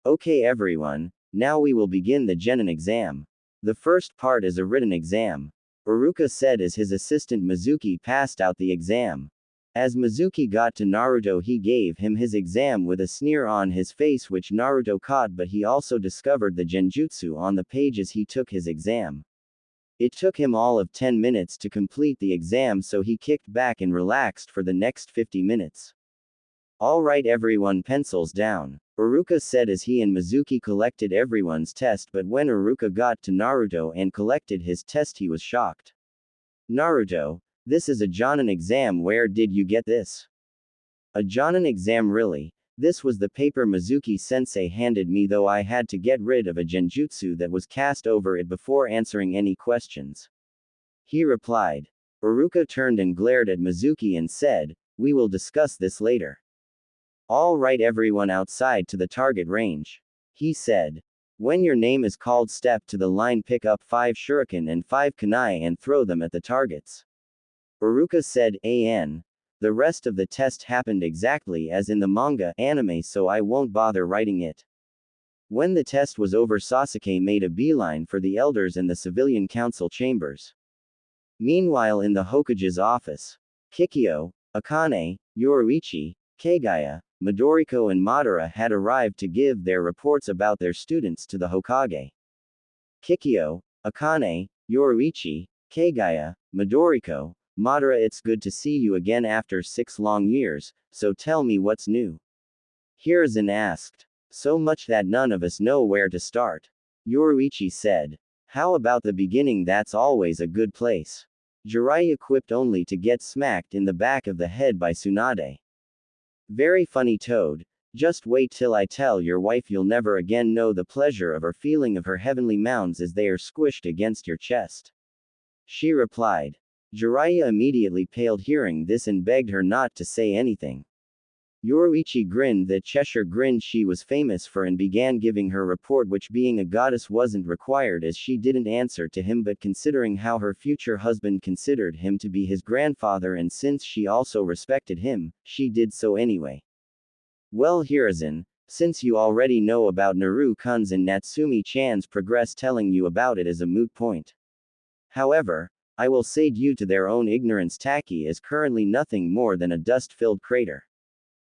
Okay everyone, now we will begin the genin exam. The first part is a written exam. Iruka said as his assistant Mizuki passed out the exam. As Mizuki got to Naruto, he gave him his exam with a sneer on his face, which Naruto caught, but he also discovered the genjutsu on the page as he took his exam. It took him all of 10 minutes to complete the exam, so he kicked back and relaxed for the next 50 minutes. Alright everyone, pencils down, Iruka said as he and Mizuki collected everyone's test, but when Iruka got to Naruto and collected his test, he was shocked. Naruto, this is a Jonin exam, where did you get this? A Jonin exam, really? This was the paper Mizuki-sensei handed me, though I had to get rid of a genjutsu that was cast over it before answering any questions. He replied. Iruka turned and glared at Mizuki and said, we will discuss this later. All right everyone, outside to the target range. He said. When your name is called, step to the line, pick up 5 shuriken and 5 kunai and throw them at the targets. Iruka said, "An. The rest of the test happened exactly as in the manga anime, so I won't bother writing it." When the test was over, Sasuke made a beeline for the elders and the civilian council chambers. Meanwhile, in the Hokage's office, Kikyo, Akane, Yoruichi, Kagaya, Midoriko and Madara had arrived to give their reports about their students to the Hokage. Kikyo, Akane, Yoruichi, Kagaya, Midoriko, Madara, it's good to see you again after 6 long years, so tell me what's new. Hiruzen asked. So much that none of us know where to start. Yoruichi said. How about the beginning? That's always a good place. Jiraiya quipped, only to get smacked in the back of the head by Tsunade. Very funny, Toad. Just wait till I tell your wife, you'll never again know the pleasure of her feeling of her heavenly mounds as they are squished against your chest. She replied. Jiraiya immediately paled hearing this and begged her not to say anything. Yoruichi grinned the Cheshire grin she was famous for and began giving her report, which being a goddess wasn't required as she didn't answer to him, but considering how her future husband considered him to be his grandfather and since she also respected him, she did so anyway. Well Hiruzen, since you already know about Naru-kun's and Natsumi-chan's progress, telling you about it is a moot point. However, I will say due to their own ignorance, Taki is currently nothing more than a dust-filled crater.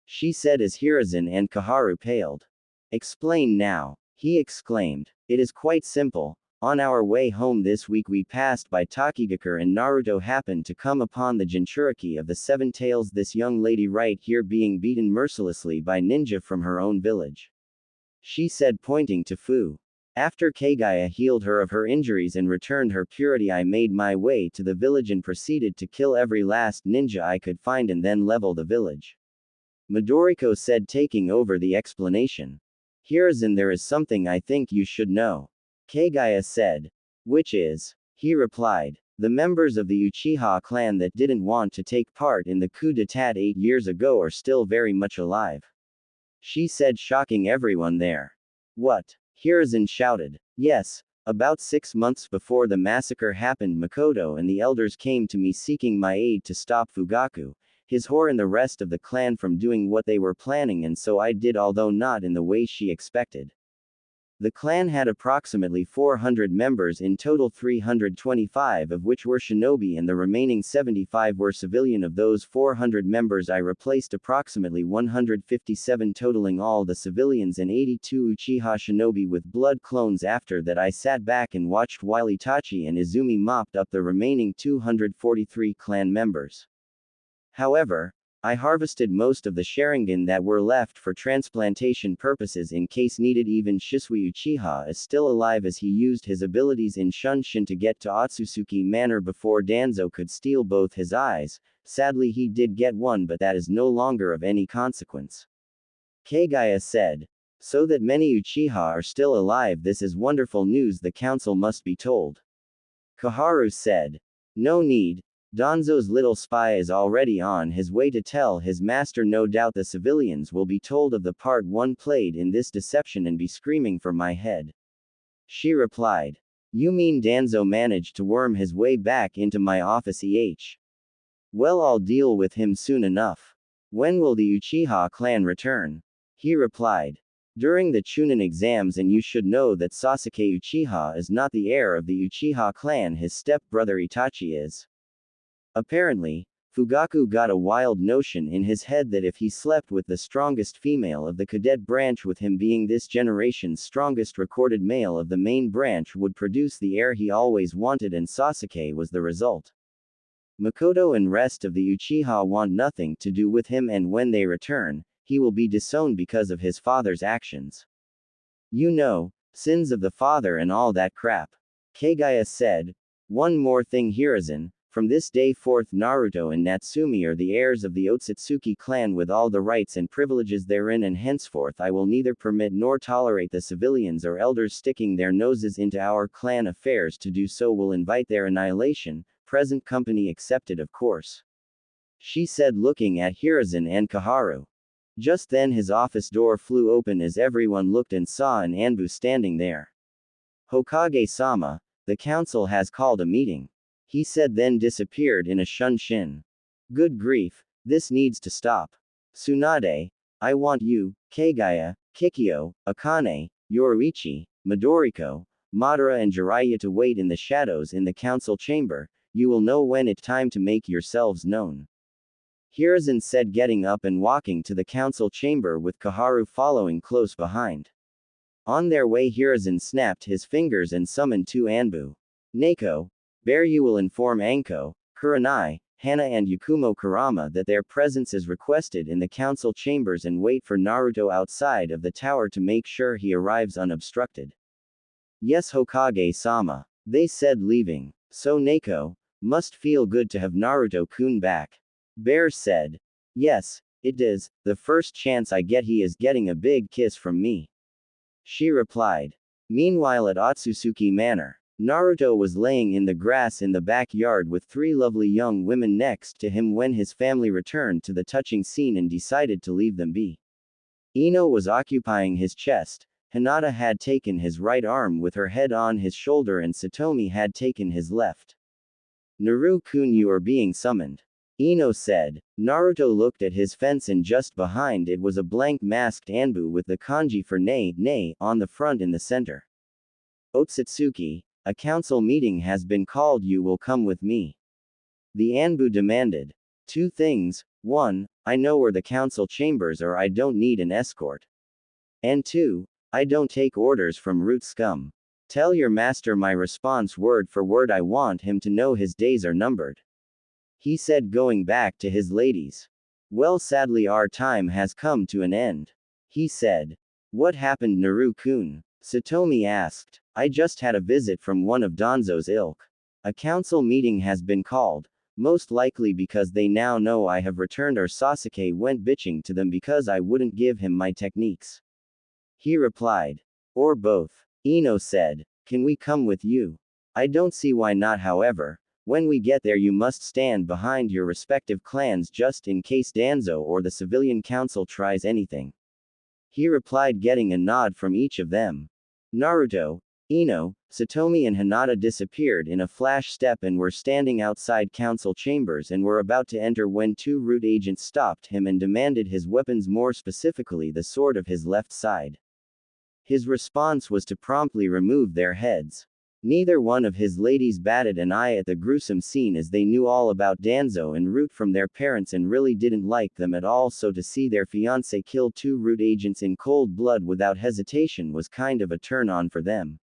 She said as Hiruzen and Koharu paled. Explain now, he exclaimed. It is quite simple. On our way home this week we passed by Takigakure and Naruto happened to come upon the Jinchuriki of the 7 tails, this young lady right here being beaten mercilessly by ninja from her own village. She said, pointing to Fu. After Kagaya healed her of her injuries and returned her purity, I made my way to the village and proceeded to kill every last ninja I could find and then level the village. Midoriko said, taking over the explanation. Hiruzen, there is something I think you should know. Kagaya said. Which is? He replied. The members of the Uchiha clan that didn't want to take part in the coup d'etat 8 years ago are still very much alive. She said, shocking everyone there. What? Hiruzen shouted. Yes, about 6 months before the massacre happened, Makoto and the elders came to me seeking my aid to stop Fugaku, his whore, and the rest of the clan from doing what they were planning, and so I did, although not in the way she expected. The clan had approximately 400 members in total, 325 of which were shinobi and the remaining 75 were civilian. Of those 400 members I replaced approximately 157, totaling all the civilians, and 82 Uchiha shinobi with blood clones. After that I sat back and watched while Itachi and Izumi mopped up the remaining 243 clan members. However, I harvested most of the Sharingan that were left for transplantation purposes in case needed. Even Shisui Uchiha is still alive as he used his abilities in Shunshin to get to Otsutsuki Manor before Danzo could steal both his eyes. Sadly he did get one, but that is no longer of any consequence. Kagaya said. So that many Uchiha are still alive, this is wonderful news, the council must be told. Koharu said. No need. Danzo's little spy is already on his way to tell his master. No doubt the civilians will be told of the part one played in this deception and be screaming for my head. She replied. You mean Danzo managed to worm his way back into my office? Well, I'll deal with him soon enough. When will the Uchiha clan return? He replied. During the Chunin exams, and you should know that Sasuke Uchiha is not the heir of the Uchiha clan, his step-brother Itachi is. Apparently, Fugaku got a wild notion in his head that if he slept with the strongest female of the cadet branch, with him being this generation's strongest recorded male of the main branch, would produce the heir he always wanted, and Sasuke was the result. Makoto and rest of the Uchiha want nothing to do with him, and when they return, he will be disowned because of his father's actions. You know, sins of the father and all that crap. Kagaya said. One more thing, Hiruzen. From this day forth, Naruto and Natsumi are the heirs of the Otsutsuki clan with all the rights and privileges therein, and henceforth I will neither permit nor tolerate the civilians or elders sticking their noses into our clan affairs. To do so will invite their annihilation, present company accepted, of course. She said, looking at Hiruzen and Kaharu. Just then his office door flew open as everyone looked and saw an Anbu standing there. Hokage-sama, the council has called a meeting. He said, then disappeared in a shunshin. Good grief, this needs to stop. Tsunade, I want you, Kagaya, Kikyo, Akane, Yoruichi, Midoriko, Madara and Jiraiya to wait in the shadows in the council chamber. You will know when it's time to make yourselves known. Hiruzen said, getting up and walking to the council chamber with Kaharu following close behind. On their way, Hiruzen snapped his fingers and summoned two Anbu. Neko, Bear, you will inform Anko, Kurenai, Hana and Yakumo Kurama that their presence is requested in the council chambers, and wait for Naruto outside of the tower to make sure he arrives unobstructed. Yes, Hokage-sama, they said, leaving. So Neko, must feel good to have Naruto-kun back. Bear said. Yes, it does, the first chance I get he is getting a big kiss from me. She replied. Meanwhile at Otsutsuki Manor, Naruto was laying in the grass in the backyard with three lovely young women next to him when his family returned to the touching scene and decided to leave them be. Ino was occupying his chest, Hinata had taken his right arm with her head on his shoulder, and Satomi had taken his left. Naru-kun, you are being summoned. Ino said. Naruto looked at his fence, and just behind it was a blank masked Anbu with the kanji for ne on the front in the center. Otsutsuki, a council meeting has been called, you will come with me. The Anbu demanded. Two things, 1, I know where the council chambers are, I don't need an escort. And 2, I don't take orders from root scum. Tell your master my response word for word, I want him to know his days are numbered. He said, going back to his ladies. Well, sadly our time has come to an end. He said. What happened, Naru-kun? Satomi asked. I just had a visit from one of Danzo's ilk. A council meeting has been called, most likely because they now know I have returned, or Sasuke went bitching to them because I wouldn't give him my techniques. He replied. Or both. Ino said. Can we come with you? I don't see why not, however, when we get there you must stand behind your respective clans just in case Danzo or the civilian council tries anything. He replied, getting a nod from each of them. Naruto, Ino, Satomi and Hinata disappeared in a flash step and were standing outside council chambers and were about to enter when two root agents stopped him and demanded his weapons, more specifically the sword of his left side. His response was to promptly remove their heads. Neither one of his ladies batted an eye at the gruesome scene, as they knew all about Danzo and Root from their parents and really didn't like them at all, so to see their fiancé kill two Root agents in cold blood without hesitation was kind of a turn-on for them.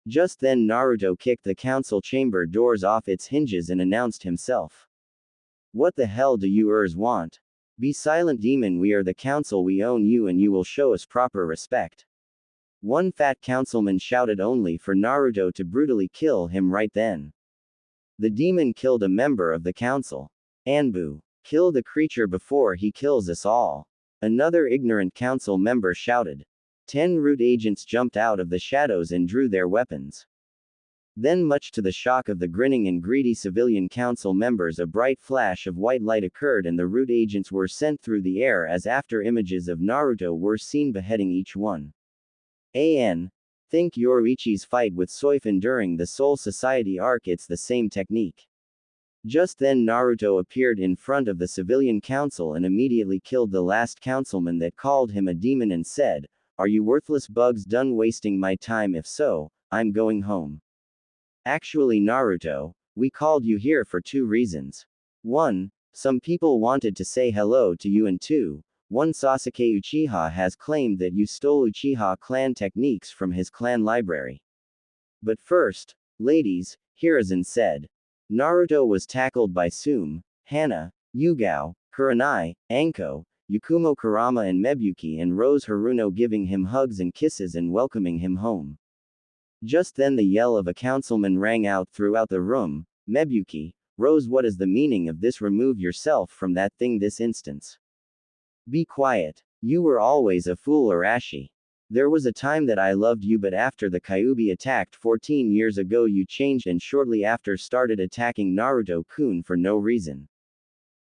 Just then Naruto kicked the council chamber doors off its hinges and announced himself. What the hell do you want? Be silent, demon, we are the council, we own you and you will show us proper respect. One fat councilman shouted, only for Naruto to brutally kill him right then. The demon killed a member of the council. Anbu, kill the creature before he kills us all. Another ignorant council member shouted. 10 root agents jumped out of the shadows and drew their weapons. Then, much to the shock of the grinning and greedy civilian council members, a bright flash of white light occurred and the root agents were sent through the air as after images of Naruto were seen beheading each one. Think Yoruichi's fight with Soifun during the Soul Society arc, it's the same technique. Just then Naruto appeared in front of the civilian council and immediately killed the last councilman that called him a demon and said, are you worthless bugs done wasting my time? If so, I'm going home. Actually Naruto, we called you here for 2 reasons. 1, Some people wanted to say hello to you and too. One Sasuke Uchiha has claimed that you stole Uchiha clan techniques from his clan library. But first, ladies, Hiruzen said. Naruto was tackled by Sume, Hana, Yugao, Kurenai, Anko, Yakumo Kurama and Mebuki and Rose Haruno giving him hugs and kisses and welcoming him home. Just then the yell of a councilman rang out throughout the room. Mebuki, Rose, what is the meaning of this? Remove yourself from that thing this instance. Be quiet. You were always a fool, Arashi. There was a time that I loved you, but after the Kyuubi attacked 14 years ago you changed and shortly after started attacking Naruto-kun for no reason.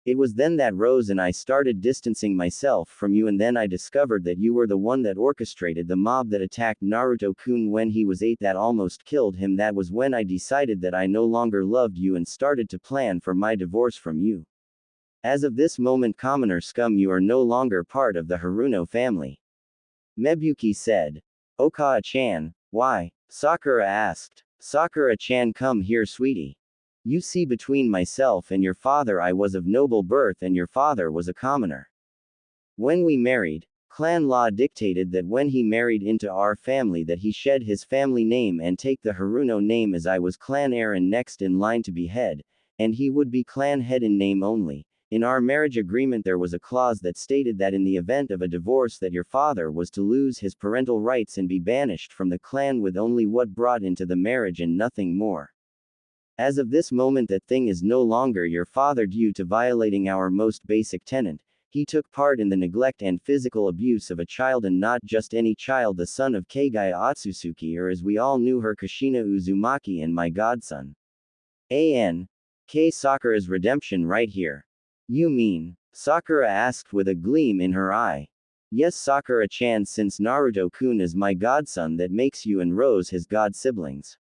It was then that Rose and I started distancing myself from you, and then I discovered that you were the one that orchestrated the mob that attacked Naruto-kun when he was 8 that almost killed him. That was when I decided that I no longer loved you and started to plan for my divorce from you. As of this moment, commoner scum, you are no longer part of the Haruno family. Mebuki said. Okaa-chan, why? Sakura asked. Sakura-chan, come here, sweetie. You see, between myself and your father I was of noble birth and your father was a commoner. When we married, clan law dictated that when he married into our family that he shed his family name and take the Haruno name, as I was clan heir and next in line to be head, and he would be clan head in name only. In our marriage agreement there was a clause that stated that in the event of a divorce that your father was to lose his parental rights and be banished from the clan with only what brought into the marriage and nothing more. As of this moment that thing is no longer your father due to violating our most basic tenet. He took part in the neglect and physical abuse of a child, and not just any child, the son of Kagaya Otsutsuki, or as we all knew her, Kushina Uzumaki, and my godson. K. Sakura's redemption right here. You mean? Sakura asked with a gleam in her eye. Yes, Sakura-chan, since Naruto-kun is my godson, that makes you and Rose his god siblings.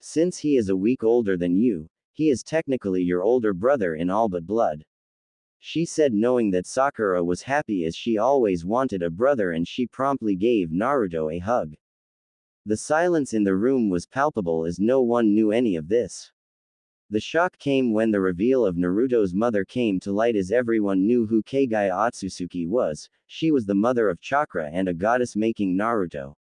Since he is a week older than you, he is technically your older brother in all but blood. She said, knowing that Sakura was happy as she always wanted a brother, and she promptly gave Naruto a hug. The silence in the room was palpable as no one knew any of this. The shock came when the reveal of Naruto's mother came to light, as everyone knew who Kagaya Otsutsuki was. She was the mother of chakra and a goddess, making Naruto